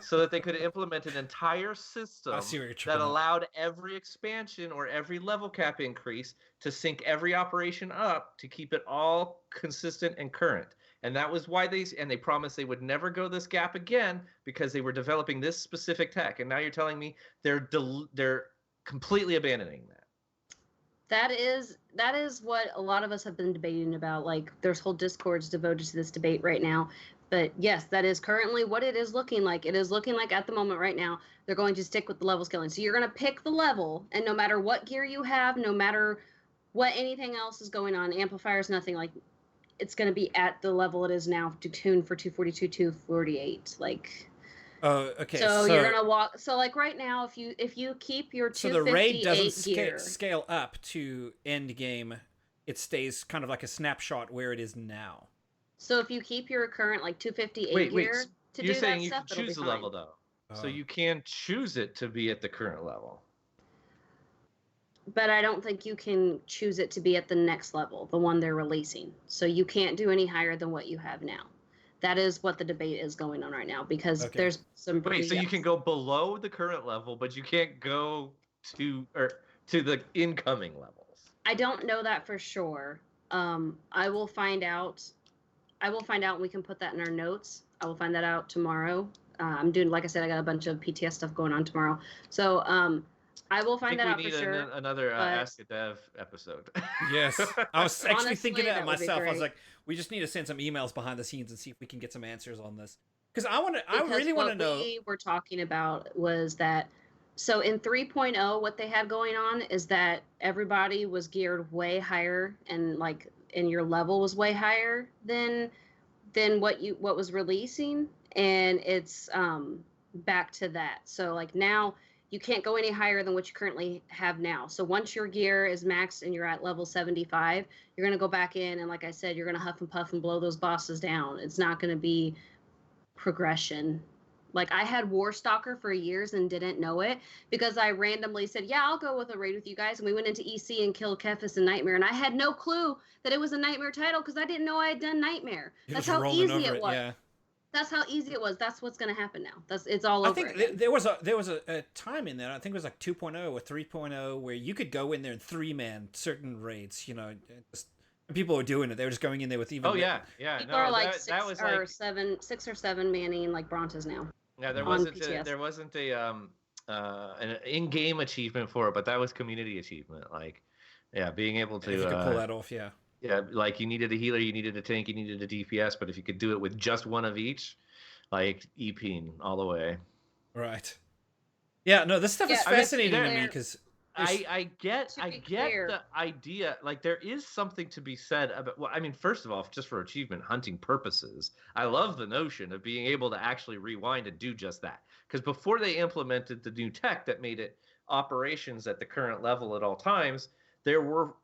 so that they could implement an entire system that allowed every expansion or every level cap increase to sync every operation up to keep it all consistent and current. And that was why they promised they would never go this gap again because they were developing this specific tech. And now you're telling me they're completely abandoning that. That is what a lot of us have been debating about. Like, there's whole discords devoted to this debate right now. But yes, that is currently what it is looking like. It is looking like at the moment right now, they're going to stick with the level scaling. So you're going to pick the level, and no matter what gear you have, no matter what anything else is going on, amplifiers, nothing, like, it's going to be at the level it is now to tune for 242, 248. Like, oh, okay. So you're gonna walk. So like right now, if you keep your 258 so the raid doesn't gear, scale up to end game. It stays kind of like a snapshot where it is now. So if you keep your current like 258 gear to you're do saying that you stuff, can choose the level though. So you can choose it to be at the current level. But I don't think you can choose it to be at the next level, the one they're releasing. So you can't do any higher than what you have now. That is what the debate is going on right now, because there's some. Wait, so you can go below the current level, but you can't go to the incoming levels. I don't know that for sure. I will find out. And we can put that in our notes. I will find that out tomorrow. I'm doing, like I said, I got a bunch of PTS stuff going on tomorrow. So I will find that out for sure. We need another Ask a Dev episode. Yes. I was actually thinking that myself. I was great. like, we just need to send some emails behind the scenes and see if we can get some answers on this. Because I really want to know. What we were talking about was that, so in 3.0, what they had going on is that everybody was geared way higher, and your level was way higher than what was releasing, and it's back to that. So like now you can't go any higher than what you currently have now. So once your gear is maxed and you're at level 75, you're going to go back in, and like I said, you're going to huff and puff and blow those bosses down. It's not going to be progression. Like, I had Warstalker for years and didn't know it because I randomly said, yeah, I'll go with a raid with you guys. And we went into EC and killed Kephis and Nightmare. And I had no clue that it was a Nightmare title because I didn't know I had done Nightmare. That's how easy it was. Yeah. That's how easy it was. That's what's going to happen now. It's all over. I think there was a time in there. I think it was like 2.0 or 3.0 where you could go in there and 3-man certain raids. You know, people were doing it. They were just going in there with even. Oh yeah. People are like six or seven manning like Brontas now. Yeah, there wasn't an in-game achievement for it, but that was community achievement. Like, yeah, being able to if you could pull that off, yeah. Yeah, like you needed a healer, you needed a tank, you needed a DPS, but if you could do it with just one of each, like EPing all the way. Right. Yeah, no, this stuff is fascinating to me because I get the idea. Like, there is something to be said about. Well, I mean, first of all, just for achievement hunting purposes, I love the notion of being able to actually rewind and do just that. Because before they implemented the new tech that made it operations at the current level at all times, there were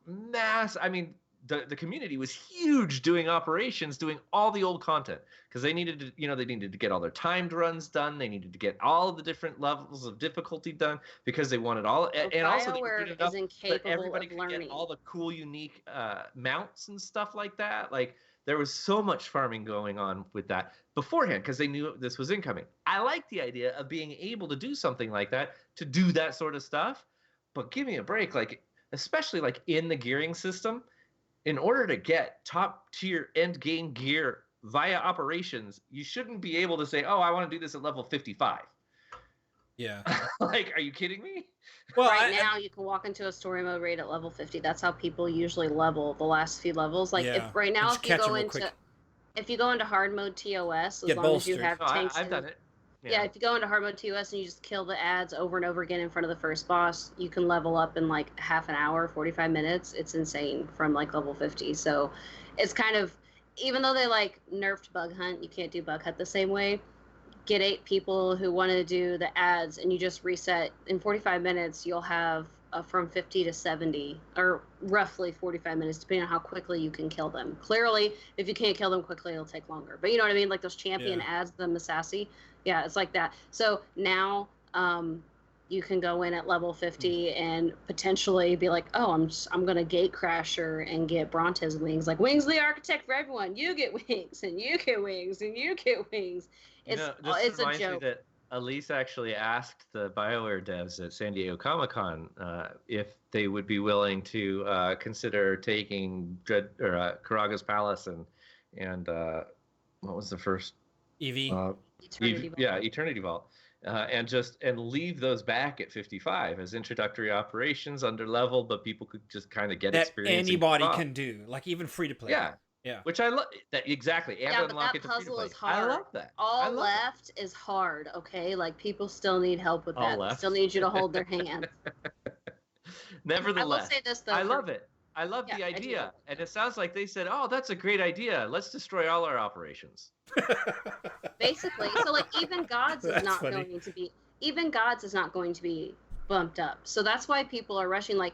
the community was huge doing operations, doing all the old content because they needed to, get all their timed runs done. They needed to get all of the different levels of difficulty done because they wanted all, and also they were is incapable everybody of could learning get all the cool, unique mounts and stuff like that. Like, there was so much farming going on with that beforehand because they knew this was incoming. I like the idea of being able to do something like that, to do that sort of stuff, but give me a break. Like, especially like in the gearing system, in order to get top tier end game gear via operations, you shouldn't be able to say, oh, I want to do this at level 55. Yeah. Like, are you kidding me? Well, now you can walk into a story mode raid at level 50. That's how people usually level the last few levels. Like, if you go into hard mode TOS, as long as you have tanks. I've done it. Yeah, if you go into hard mode TOS and you just kill the ads over and over again in front of the first boss, you can level up in like half an hour, 45 minutes. It's insane from like level 50. So it's kind of, even though they like nerfed bug hunt, you can't do bug hunt the same way. Get 8 people who want to do the ads and you just reset. In 45 minutes, you'll have from 50 to 70, or roughly 45 minutes, depending on how quickly you can kill them. Clearly, if you can't kill them quickly, it'll take longer. But you know what I mean? Like those champion ads, the Masashi. Yeah, it's like that. So now you can go in at level 50 and potentially be like, oh, I'm going to gate crasher and get Bronte's wings. Like, wings the architect for everyone. You get wings, and you get wings, and you get wings. It's a joke. Me that Alise actually asked the BioWare devs at San Diego Comic-Con if they would be willing to consider taking Karaga's Palace and what was the first? EV. Eternity Vault. And leave those back at 55 as introductory operations under level, but people could just kind of get that experience. Anybody can do, like even free to play. Yeah. Which I love that exactly. And but that puzzle is hard. I love that. All left is hard. Okay, like people still need help with that. They still need you to hold their hand. Nevertheless, I will say this though. I love it. I love the idea, and it sounds like they said, "Oh, that's a great idea. Let's destroy all our operations." Basically, so like even Gods is not going to be bumped up. So that's why people are rushing. Like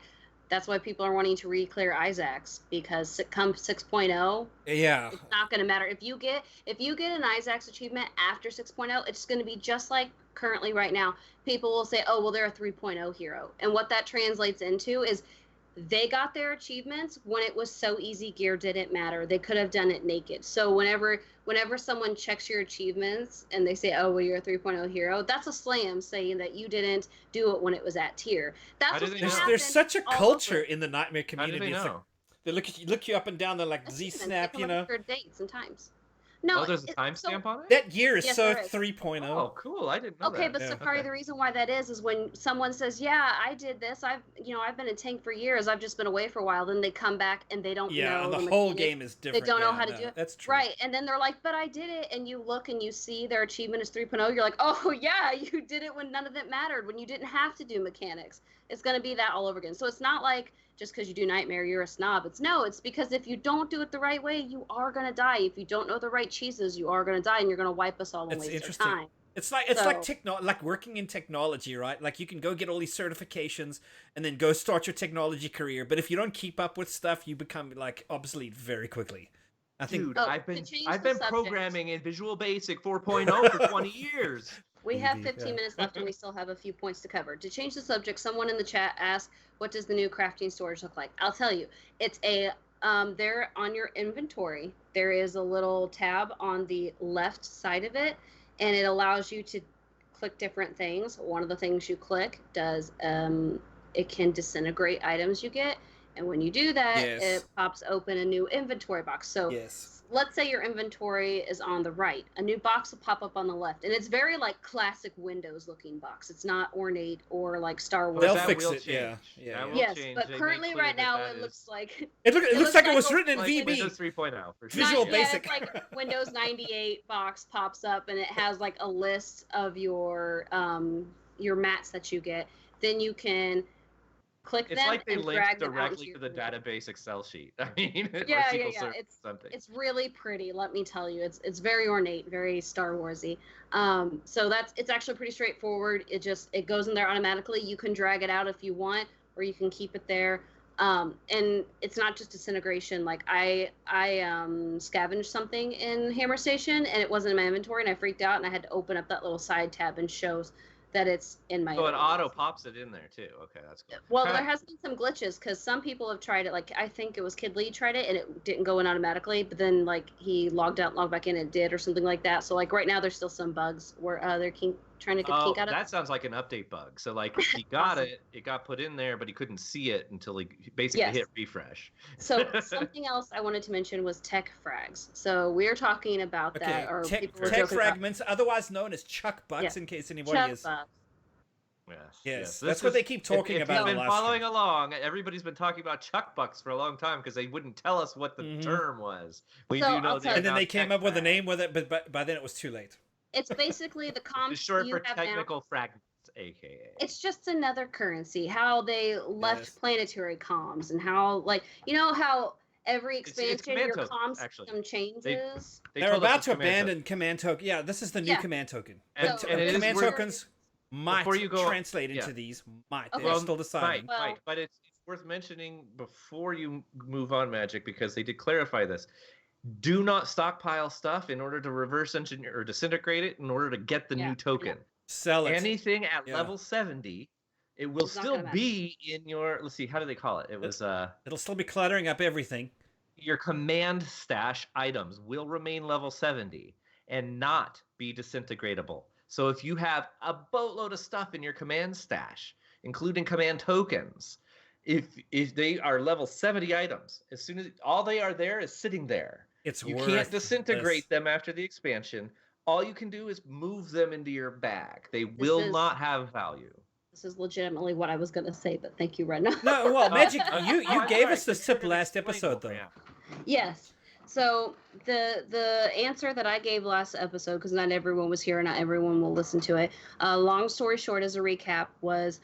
that's why people are wanting to re-clear Isaacs, because come 6.0, it's not going to matter if you get an Isaacs achievement after 6.0. It's going to be just like currently right now. People will say, "Oh, well, they're a 3.0 hero," and what that translates into is they got their achievements when it was so easy. Gear didn't matter. They could have done it naked. So whenever someone checks your achievements and they say, "Oh, well, you're a 3.0 hero," that's a slam saying that you didn't do it when it was at tier. That's what there's such a culture in the Nightmare community. How do they know? Like, they look you up and down. They're like Z-Snap, you know. Dates and times. No, there's a timestamp on it? That year is 3.0. Oh, cool. I didn't know that. Okay, but Safari, the reason why that is when someone says, "Yeah, I did this. I've been a tank for years. I've just been away for a while." Then they come back and they don't know. Yeah, the whole game is different. They don't know how to do it. That's true. Right, and then they're like, "But I did it." And you look and you see their achievement is 3.0. You're like, "Oh, yeah, you did it when none of it mattered, when you didn't have to do mechanics." It's going to be that all over again. So it's not like just because you do Nightmare, you're a snob. It's because if you don't do it the right way, you are going to die. If you don't know the right cheeses, you are going to die, and you're going to wipe us all and waste our time. It's like like working in technology, right? Like you can go get all these certifications and then go start your technology career, but if you don't keep up with stuff, you become like obsolete very quickly. I think. Dude, Oh, I've to been change I've the been subject. programming in Visual Basic 4.0 for 20 years. We have Easy, 15 yeah. minutes left, and we still have a few points to cover. To change the subject, someone in the chat asked, "What does the new crafting storage look like?" I'll tell you. It's a there on your inventory. There is a little tab on the left side of it, and it allows you to click different things. One of the things you click does it can disintegrate items you get, and when you do that, Yes. it pops open a new inventory box. So Yes. let's say your inventory is on the right, a new box will pop up on the left, and it's very like classic Windows looking box. It's not ornate or like Star Wars. They'll that fix will it, change. yeah. That will Yes, change. but They make currently clear right that now that it is looks like It looks like it was a- written in like VB. Windows 3.0 for sure. Visual yeah, Basic. it's like Windows 98 box pops up, and it has like a list of your mats that you get. Then you can click It's them like they and linked drag them out into directly to your the career. database Excel sheet. I mean, or Yeah, SQL yeah. Server or something. It's really pretty. Let me tell you, it's very ornate, very Star Warsy. So it's actually pretty straightforward. It goes in there automatically. You can drag it out if you want, or you can keep it there. And it's not just disintegration. Like I scavenged something in Hammer Station, and it wasn't in my inventory, and I freaked out, and I had to open up that little side tab and shows that it's in my. So it inventory. auto pops it in there too. Okay, that's cool. Well, there has been some glitches because some people have tried it. Like I think it was Kid Lee tried it and it didn't go in automatically, but then like he logged out, and logged back in, and it did, or something like that. So like right now there's still some bugs where they're trying to get the kink out of. That sounds like an update bug. So like he got Awesome. it got put in there, but he couldn't see it until he basically Yes. hit refresh. So something else I wanted to mention was tech frags. So we're talking about that, or tech people were joking about fragments, otherwines known as Chuck Bucks, Yeah. in case anybody Chuck is. bugs. Yes, This that's what is- they keep talking if about. you've on been the live following stream. along, everybody's been talking about Chuck Bucks for a long time because they wouldn't tell us what the Mhm. term was. We So do know I'll tell they're you- And then now they came tech up with a frags. name with it, but by then it was too late. It's basically the comms It's short you for have now. technical fragments, aka. It's just another currency. How they left Yes. planetary comms, and how how every It's expansion command your tokens, comm actually. system changes. They They're told us about it's to command abandon command token. Yeah, this is the new Yeah. command token. And- But and it is command worth- tokens might Before you go- translate into yeah. these. Might. Okay. They're Well, still deciding. Well- Right, but it's worth mentioning before you move on, Magic, because they did clarify this. Do not stockpile stuff in order to reverse engineer or disintegrate it in order to get the Yeah, new token. Sell it. Anything at Yeah. level 70, it will It's not still gonna matter. be in your, let's see, how do they call it? It was It'll still be cluttering up everything. your command stash items will remain level 70 and not be disintegratable. So if you have a boatload of stuff in your command stash, including command tokens, if they are level 70 items, as soon as all they are there is sitting there. It's You worth can't disintegrate this. them after the expansion. All you can do is move them into your bag. They will is- not have value. This is legitimately what I was going to say, but thank you, Rena. No, well, Magic, you Oh, gave sorry, us this but you're tip gonna last explain episode, more, though. yeah. Yes. So the answer that I gave last episode, because not everyone was here and not everyone will listen to it. Long story short, as a recap, was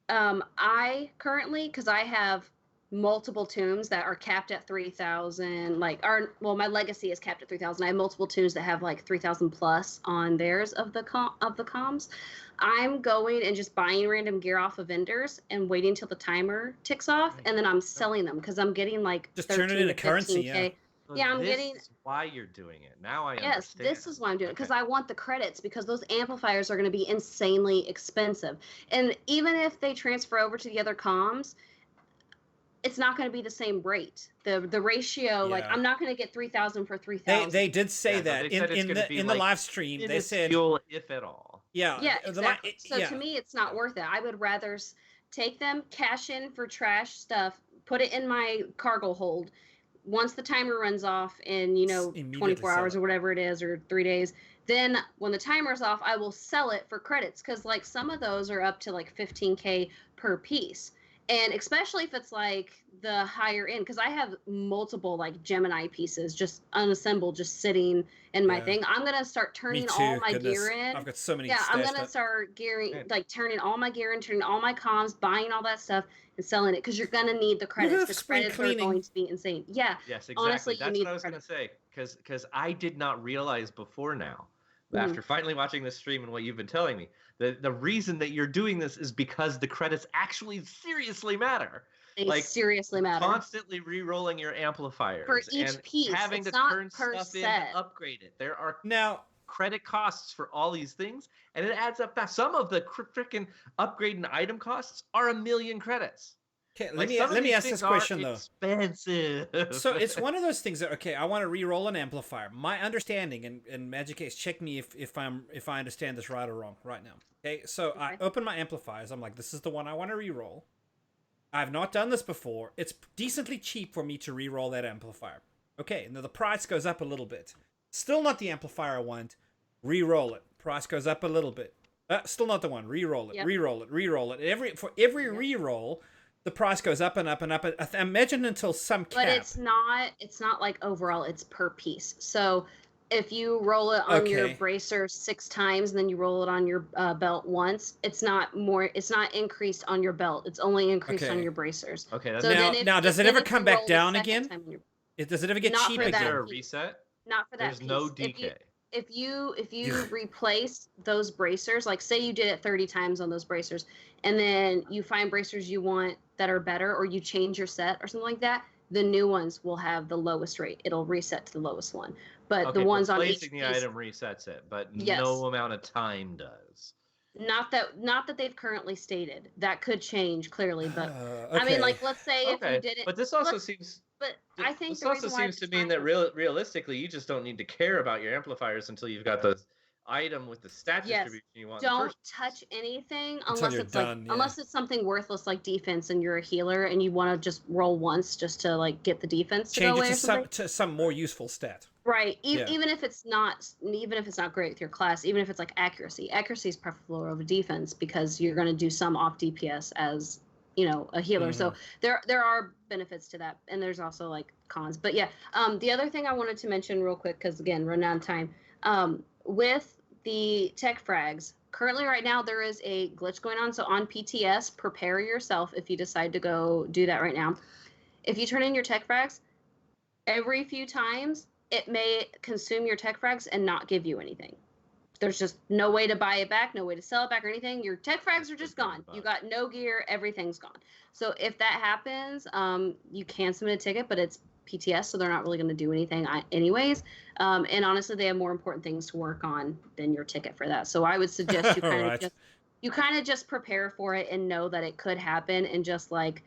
I currently, because I have multiple tombs that are capped at 3,000, my legacy is capped at 3,000. I have multiple tombs that have like 3,000 plus on theirs of the comms. I'm going and just buying random gear off of vendors and waiting till the timer ticks off, and then I'm selling them because I'm getting like Just turn it 13 into to currency, 15K. So Yeah, I'm this getting- is why you're doing it. Now I Yes, understand. this is why I'm doing it, because Okay. I want the credits, because those amplifiers are going to be insanely expensive. And even if they transfer over to the other comms, it's not going to be the same rate. The ratio, like Yeah. I'm not going to get 3,000 for 3,000. They did say Yeah, no, that they said it's in gonna the be in the like live stream. They said, minuscule, if at all. yeah, Yeah, the exactly. So yeah. to me, it's not worth it. I would rather take them, cash in for trash stuff, put it in my cargo hold. Once the timer runs off in, Immediately 24 sell hours it. or whatever it is, or 3 days, then when the timer's off, I will sell it for credits, because like some of those are up to like 15K per piece. And especially if it's like the higher end, because I have multiple like Gemini pieces just unassembled, just sitting in my Yeah. thing. I'm going to start Me turning too. all my Goodness. gear in. I've got so many. Yeah, I'm stashed gonna up. start gearing, Good. like turning all my gear in, turning all my comms, buying all that stuff, and selling it, because you're gonna need the credits. The spring credits cleaning. are going to be insane. Yeah, Yes, exactly. Honestly, you That's need what I was the going to say. Because I did not realize before now after finally watching this stream and what you've been telling me, the reason that you're doing this is because the credits actually seriously matter. They seriously matter. Constantly re-rolling your amplifiers for each and piece. having It's to not turn per stuff in set. to upgrade it. There are Now, credit costs for all these things, and it adds up fast. Some of the freaking upgrade and item costs are 1 million credits. okay, Like, let me ask this question though. Expensive. So it's one of those things that, okay, I want to re-roll an amplifier. My understanding, and Magic Case, check me if I understand this right or wrong right now. Okay, so I open my amplifiers. I'm like, this is the one I want to re-roll. I've not done this before. It's decently cheap for me to re-roll that amplifier. Okay, now the price goes up a little bit. Still not the amplifier I want. Re-roll it. Price goes up a little bit. Still not the one. Re-roll it. Yep. Re-roll it. Re-roll it. For every re-roll, the price goes up and up and up. Imagine until some cap. But it's not like overall, it's per piece. So if you roll it on your bracer 6 times and then you roll it on your belt once, it's not increased on your belt. It's only increased on your bracers. Okay. So now does it ever come back down again? Does it ever get cheap Is again? there a reset? Not for that There's piece. no decay. If you replace those bracers, like say you did it 30 times on those bracers, and then you find bracers you want that are better, or you change your set or something like that, the new ones will have the lowest rate. It'll reset to the lowest one. But the ones on each replacing piece, the item resets it, but yes. No amount of time does. Not that they've currently stated. That could change clearly, but I mean, like, let's say if you did it. But this also seems. But I think this also seems to mean that realistically, you just don't need to care about your amplifiers until you've got the item with the stat distribution you want. Don't touch anything unless it's done, unless it's something worthless like defense and you're a healer and you want to just roll once just to like get the defense to change go away it to some more useful stat. Right. Even if it's not great with your class, even if it's like accuracy is preferable over defense because you're going to do some off DPS as a healer. So there are benefits to that, and there's also like cons. But yeah, the other thing I wanted to mention real quick, because again, run out of time, with the tech frags, currently right now there is a glitch going on. So on PTS, prepare yourself if you decide to go do that right now. If you turn in your tech frags, every few times it may consume your tech frags and not give you anything. There's just no way to buy it back, no way to sell it back or anything. Your tech frags are just gone. You got no gear, everything's gone. So if that happens, you can submit a ticket, but it's PTS, so they're not really going to do anything anyways. And honestly, they have more important things to work on than your ticket for that. So I would suggest you kind of just prepare for it and know that it could happen and just like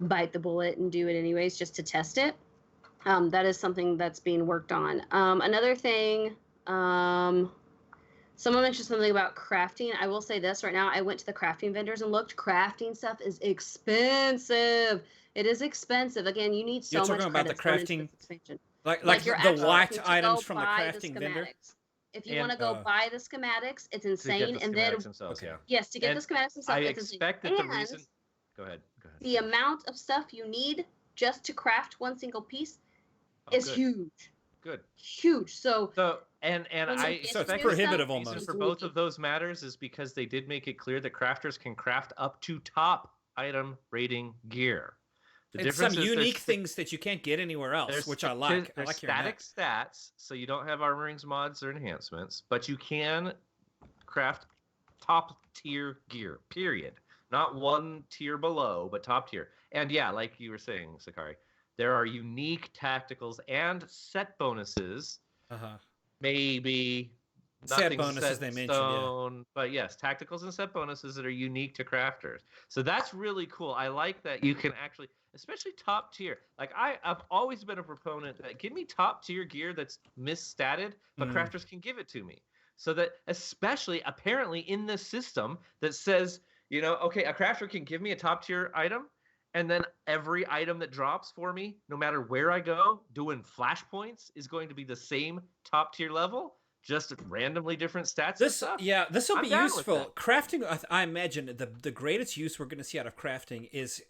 bite the bullet and do it anyways, just to test it. That is something that's being worked on. Another thing, someone mentioned something about crafting. I will say this right now. I went to the crafting vendors and looked. Crafting stuff is expensive. It is expensive. Again, you need so much credits. You're talking about the crafting, expansion. like the white items from the crafting vendor? If you want to go buy the schematics, it's insane. And then, yes, to get the schematics themselves, I expect that the reason... Go ahead. The amount of stuff you need just to craft one single piece is huge. Good. Huge. So it's prohibitive almost. For both of those matters is because they did make it clear that crafters can craft up to top item rating gear. It's some unique things that you can't get anywhere else, which I like. I like static stats, so you don't have armorings, mods, or enhancements, but you can craft top tier gear. Period. Not one tier below, but top tier. And yeah, like you were saying, Sakari, there are unique tacticals and set bonuses. Maybe set bonuses they mentioned, but yes, tacticals and set bonuses that are unique to crafters. So that's really cool. I like that you can actually, especially top tier. Like I've always been a proponent that give me top tier gear that's misstatted, but crafters can give it to me. So that especially apparently in this system that says, okay, a crafter can give me a top tier item, and then every item that drops for me, no matter where I go, doing flashpoints is going to be the same top tier level, just randomly different stats. This will be useful. Crafting, I imagine the greatest use we're going to see out of crafting is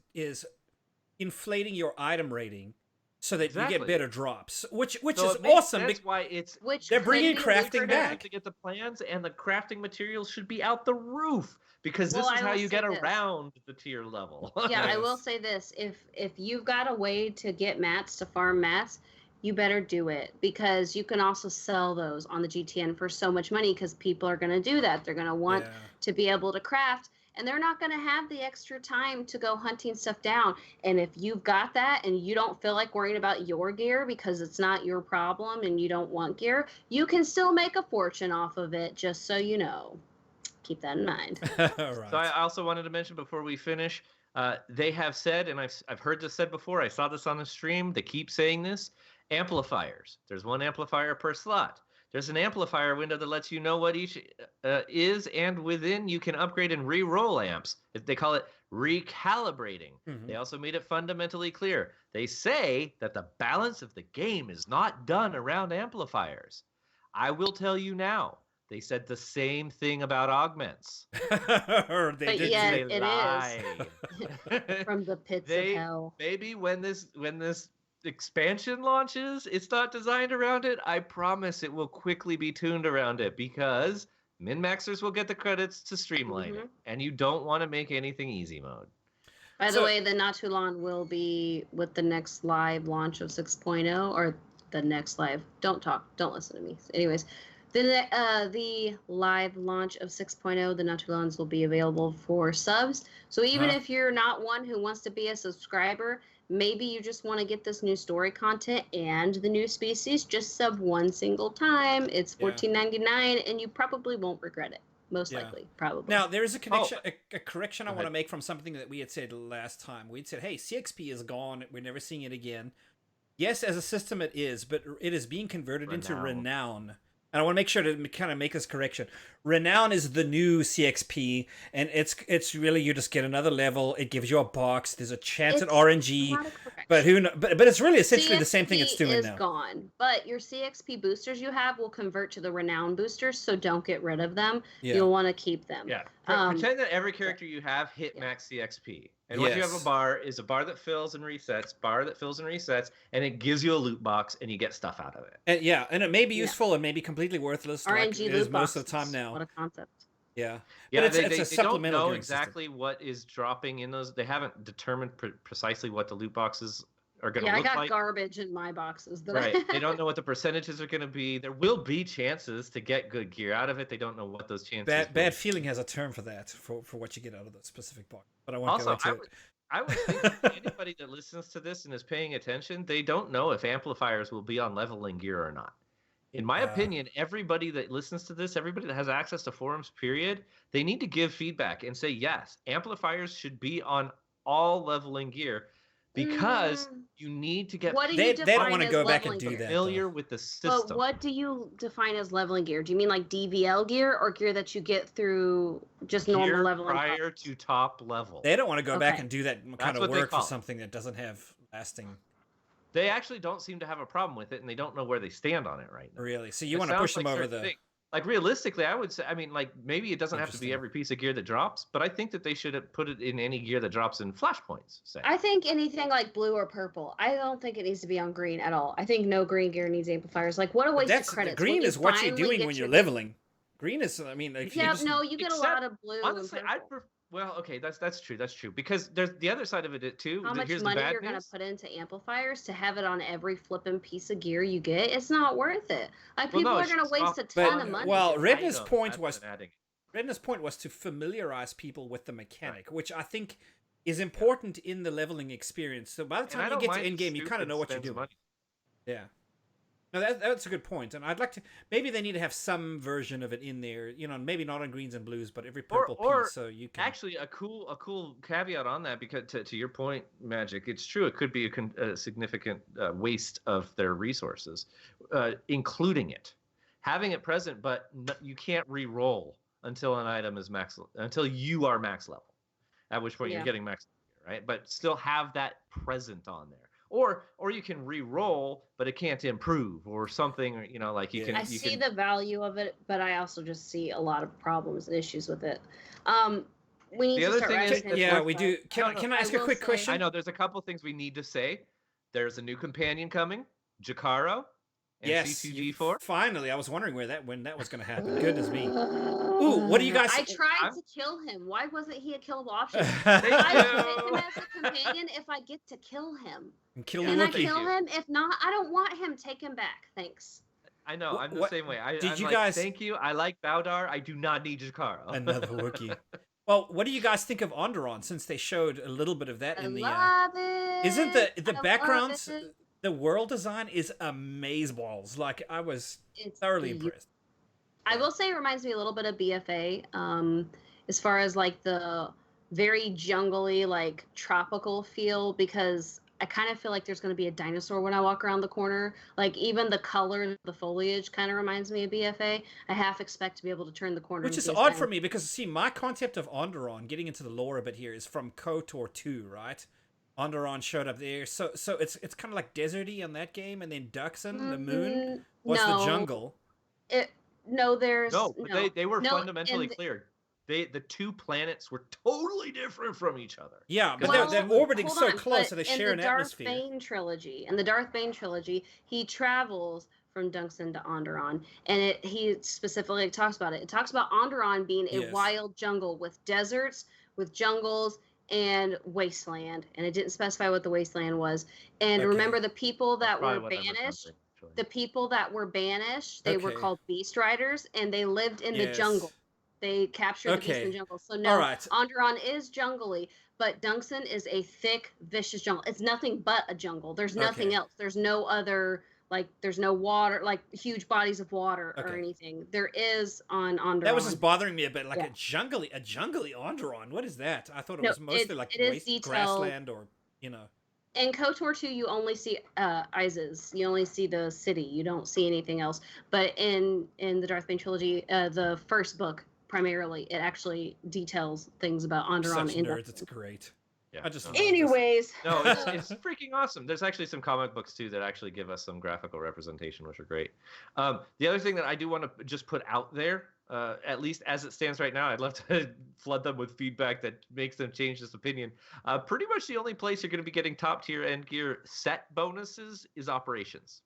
inflating your item rating so that you get better drops, which is awesome. That's why they're bringing crafting back to get the plans, and the crafting materials should be out the roof. Because this is how you get around the tier level. Yeah, I will say this. If you've got a way to get mats, to farm mats, you better do it, because you can also sell those on the GTN for so much money, because people are going to do that. They're going to want Yeah. to be able to craft, and they're not going to have the extra time to go hunting stuff down. And if you've got that and you don't feel like worrying about your gear because it's not your problem and you don't want gear, you can still make a fortune off of it, just so you know. Keep that in mind. Right. So I also wanted to mention before we finish, they have said, and I've heard this said before, I saw this on the stream, they keep saying this, amplifiers. There's one amplifier per slot. There's an amplifier window that lets you know what each is, and within you can upgrade and re-roll amps. They call it recalibrating. Mhm. They also made it fundamentally clear. They say that the balance of the game is not done around amplifiers. I will tell you now, they said the same thing about augments. But did yet say- it is. From the pits of hell. Maybe when this expansion launches, it's not designed around it. I promise it will quickly be tuned around it, because min-maxers will get the credits to streamline it, and you don't want to make anything easy mode. By the way, the not too long will be with the next live launch of 6.0, or the next live. Don't listen to me. Anyways, the live launch of 6.0, the not too longs will be available for subs. So even if you're not one who wants to be a subscriber, maybe you just want to get this new story content and the new species, just sub one single time. It's $14.99, and you probably won't regret it. Most likely, probably. Now, there is a correction I want to make from something that we had said last time. We'd said, hey, CXP is gone. We're never seeing it again. Yes, as a system it is, but it is being converted into Renown. And I want to make sure to kind of make this correction. Renown is the new CXP, and it's really, you just get another level. It gives you a box. There's a chance at RNG, but who knows? But it's really essentially the same thing it's doing now. CXP is gone, but your CXP boosters you have will convert to the Renown boosters, so don't get rid of them. You'll want to keep them. Yeah. Pretend that every character you have hit max CXP. And what you have a bar is a bar that fills and resets, and it gives you a loot box, and you get stuff out of it. And it may be useful and may be completely worthless, RNG like it is most of the time boxes. now. What a concept. Yeah. Yeah, but it's a supplemental don't know exactly what is dropping in those. They haven't determined precisely what the loot boxes are going to look like. Yeah, I got garbage in my boxes. Right. They don't know what the percentages are going to be. There will be chances to get good gear out of it. They don't know what those chances are. Bad feeling has a term for that, for what you get out of the specific box. But I won't go into it. I would think that anybody that listens to this and is paying attention, they don't know if amplifiers will be on leveling gear or not. In my opinion, everybody that listens to this, everybody that has access to forums, period, they need to give feedback and say, yes, amplifiers should be on all leveling gear, because you need to get they don't want to go back and do that. Familiar with the system. But what do you define as leveling gear? Do you mean like DVL gear, or gear that you get through just normal leveling? Prior to top level. They don't want to go back and do that kind of work for something that doesn't have lasting. They actually don't seem to have a problem with it, and they don't know where they stand on it right now. Really? So you want to push them over the... Like, realistically, I would say, I mean, like, maybe it doesn't have to be every piece of gear that drops, but I think that they should put it in any gear that drops in flashpoints, say. I think anything like blue or purple. I don't think it needs to be on green at all. I think no green gear needs amplifiers. Like, what a waste of credits. Green is what you're doing when you're leveling. Green is, I mean... Like, you get a lot of blue honestly, and purple. Well, okay, that's true. That's true, because there's the other side of it too. How much money you're going to put into amplifiers to have it on every flipping piece of gear you get? It's not worth it. Like, people are going to waste a ton of money. Well, Redna's point was to familiarize people with the mechanic, which I think is important in the leveling experience. So by the time you get to end game, you kind of know what you're doing. Yeah. No, that's a good point, and I'd like to. Maybe they need to have some version of it in there. You know, maybe not on greens and blues, but every purple piece, so you can. Actually, a cool caveat on that, because to your point, Magic, it's true. It could be a significant waste of their resources, including it, having it present, but you can't re-roll until an item is until you are max level, at which point you're getting max level, right? But still have that present on there. Or you can re-roll, but it can't improve or something. You know, like you can. I see the value of it, but I also just see a lot of problems and issues with it. We need to start wrapping we do. Can I ask a quick question? I know there's a couple things we need to say. There's a new companion coming, Jakaro. and Yes, C2G4. finally. I was wondering when that was going to happen. Goodness me. Ooh, what do you guys? I tried to kill him. Why wasn't he a killable option? Thank I you. will take him as a companion if I get to kill him. Kill Can I Wookiee. kill him? If not, I don't want him. Take him back. Thanks. I know. I'm the What- same way. I'm did you like, guys- thank you. I like Bowdar. I do not need Jakaro. Another Wookiee. Well, what do you guys think of Onderon? Since they showed a little bit of that in the. Love it. Isn't the I backgrounds, love it. the world design is amazeballs. Like I was It's thoroughly beautiful. impressed. I will say it reminds me a little bit of BFA, as far as like the very jungly, like tropical feel, because I kind of feel like there's going to be a dinosaur when I walk around the corner. Like even the color, the foliage kind of reminds me of BFA. I half expect to be able to turn the corner. Which and is see a odd for dinosaur. me because, see, my concept of Onderon, getting into the lore a bit here, is from KOTOR 2, right? Onderon showed up there. So it's kind of like deserty on that game, and then Duxon, the moon, was the jungle. There's No, but they were no, fundamentally and clear. The two planets were totally different from each other. Yeah, but Well, they're orbiting hold so on, close but that they in share an the Darth atmosphere. Bane trilogy, in the Darth Bane trilogy, he travels from Dunxon to Onderon, and he specifically talks about it. It talks about Onderon being a Yes. wild jungle with deserts, with jungles, and wasteland, and it didn't specify what the wasteland was. And Okay. remember, the people that Probably were what I'm banished, remembering, actually. the people that were banished, they were Okay. called Beast Riders, and they lived in the Yes. jungle. They captured the beast in Okay. the jungle. So no, All right. Onderon is jungly, but Dunxon is a thick, vicious jungle. It's nothing but a jungle. There's nothing Okay. else. There's no other, like, there's no water, like huge bodies of water or Okay. anything. There is on Onderon. That was just bothering me a bit, like Yeah. a jungly Onderon. What is that? I thought it No, was mostly like it is waste detailed. grassland or, you know. In KOTOR 2, you only see Isis. You only see the city. You don't see anything else. But in the Darth Bane trilogy, the first book, primarily, it actually details things about Onderon. Such nerds, it's great. Yeah, I just no. love this. Anyways. No, it's freaking awesome. There's actually some comic books too that actually give us some graphical representation, which are great. The other thing that I do want to just put out there, at least as it stands right now, I'd love to flood them with feedback that makes them change this opinion. Pretty much the only place you're going to be getting top tier end gear set bonuses is operations.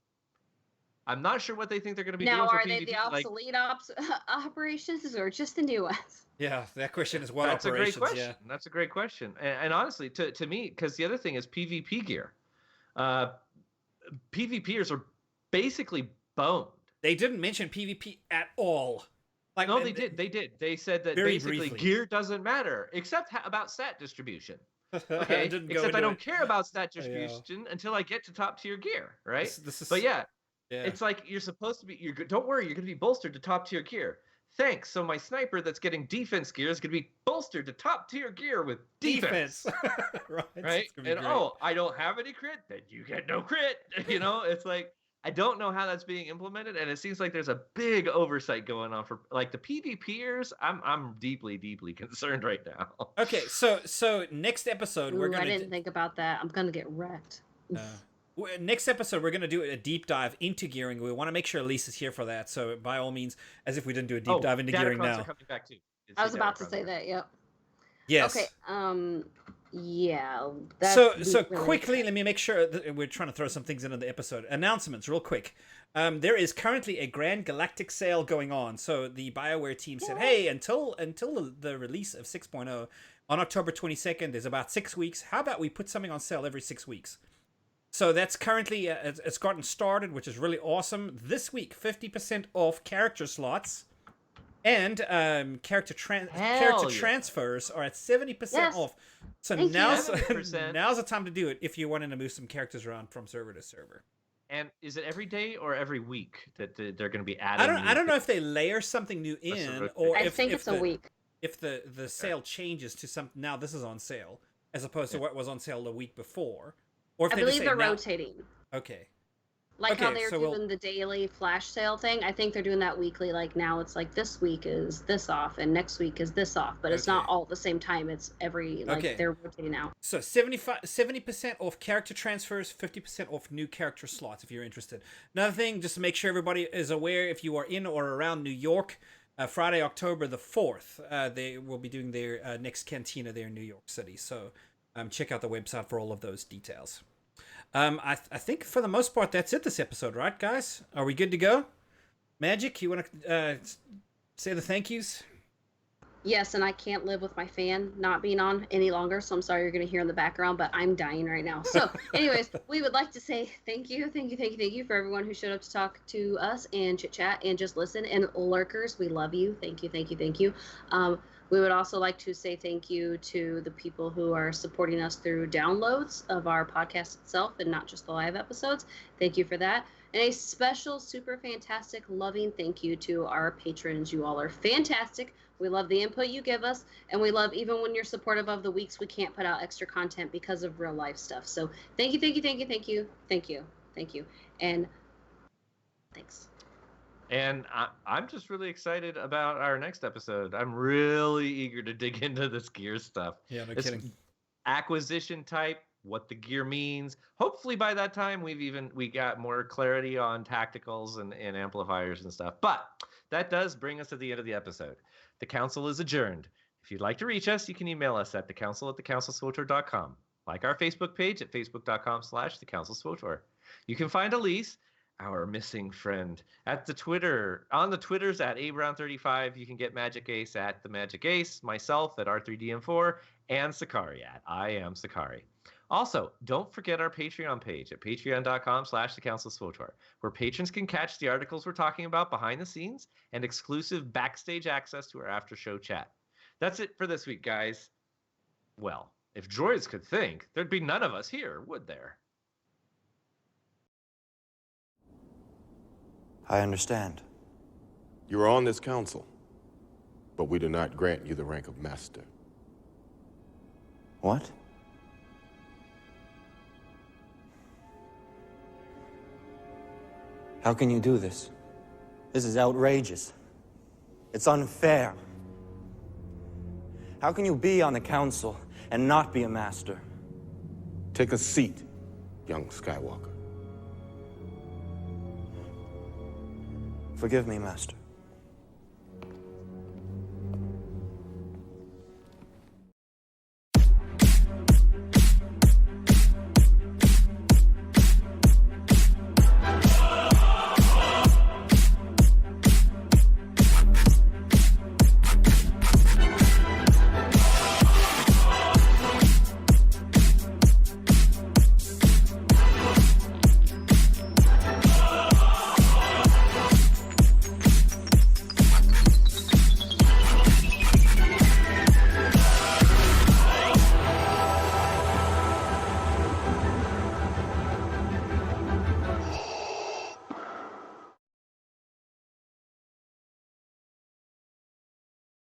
I'm not sure what they think they're going to be Now, doing for are they PvP. the obsolete operations or just the new ones? Yeah, that question is what That's a great operations, question. yeah. That's a great question. And honestly, to me, because the other thing is PvP gear. PvPers are basically boned. They didn't mention PvP at all. Like, No, they did. They did. They said that Very basically briefly. gear doesn't matter, except about stat distribution. I Okay, didn't go except into I don't it. care about stat Yeah. distribution until I get to top tier gear, right? This is, But yeah, yeah. it's like you're supposed to be. Don't worry, you're going to be bolstered to top tier gear. Thanks. So my sniper that's getting defense gear is going to be bolstered to top tier gear with defense. right. Right? It's gonna be And great. oh, I don't have any crit, then you get no crit. You know, it's like I don't know how that's being implemented, and it seems like there's a big oversight going on for like the PvPers. I'm deeply, deeply concerned right now. Okay, so next episode we're Ooh, gonna I didn't think about that. I'm gonna get wrecked. next episode we're gonna do a deep dive into gearing. We want to make sure Alise is here for that. So by all means, as if we didn't do a deep dive into gearing Datacrons now. are coming back too. I was about to say that. Yep. Yes. Okay. Yeah. So that's really quickly, let me make sure that we're trying to throw some things into the episode. Announcements, real quick. There is currently a Grand Galactic sale going on. So the BioWare team said, "Hey, until the release of 6.0 on October 22nd, there's about 6 weeks. How about we put something on sale every 6 weeks?" So that's currently it's gotten started, which is really awesome. This week, 50% off character slots. And character transfers are at 70% Yes. off. So Thank you. now's 70%. now's the time to do it if you're wanting to move some characters around from server to server. And is it every day or every week that they're going to be adding? I don't know if they layer something new That's a in road or I if think if it's the, a week. if the sale changes to some now this is on sale as opposed to what was on sale the week before, or if I they just believe say they're now- rotating. Okay. Like how Okay, they're so doing the daily flash sale thing. I think they're doing that weekly. Like now it's like this week is this off and next week is this off. But it's not Okay. all at the same time. It's every, like Okay. they're rotating out. So 70% off character transfers, 50% off new character slots if you're interested. Another thing, just to make sure everybody is aware, if you are in or around New York, Friday, October the 4th, they will be doing their next cantina there in New York City. So check out the website for all of those details. I think for the most part that's it this episode, right, guys? Are we good to go? Magic, you want to say the thank yous? Yes, and I can't live with my fan not being on any longer, so I'm sorry you're going to hear in the background, but I'm dying right now. So, anyways, we would like to say thank you for everyone who showed up to talk to us and chit chat and just listen. And lurkers, we love you. Thank you. We would also like to say thank you to the people who are supporting us through downloads of our podcast itself and not just the live episodes. Thank you for that. And a special, super fantastic, loving thank you to our patrons. You all are fantastic. We love the input you give us, and we love even when you're supportive of the weeks we can't put out extra content because of real life stuff. So thank you. And thanks. And I'm just really excited about our next episode. I'm really eager to dig into this gear stuff. Yeah, no This kidding. acquisition type, what the gear means. Hopefully by that time we got more clarity on tacticals and amplifiers and stuff. But that does bring us to the end of the episode. The council is adjourned. If you'd like to reach us, you can email us at thecouncil@thecouncilswotor.com. Like our Facebook page at facebook.com/thecouncilswotor. You can find Alise, our missing friend, on the Twitters at abrown35. You can get Magic Ace at the Magic Ace, myself at R3DM4, and Sakari at I am Sakari. Also, don't forget our Patreon page at patreon.com/thecouncilswotor, where patrons can catch the articles we're talking about behind the scenes and exclusive backstage access to our after show chat. That's it for this week, guys. Well, if droids could think, there'd be none of us here, would there? I understand. You are on this council, but we do not grant you the rank of master. What? How can you do this? This is outrageous. It's unfair. How can you be on the council and not be a master? Take a seat, young Skywalker. Forgive me, Master.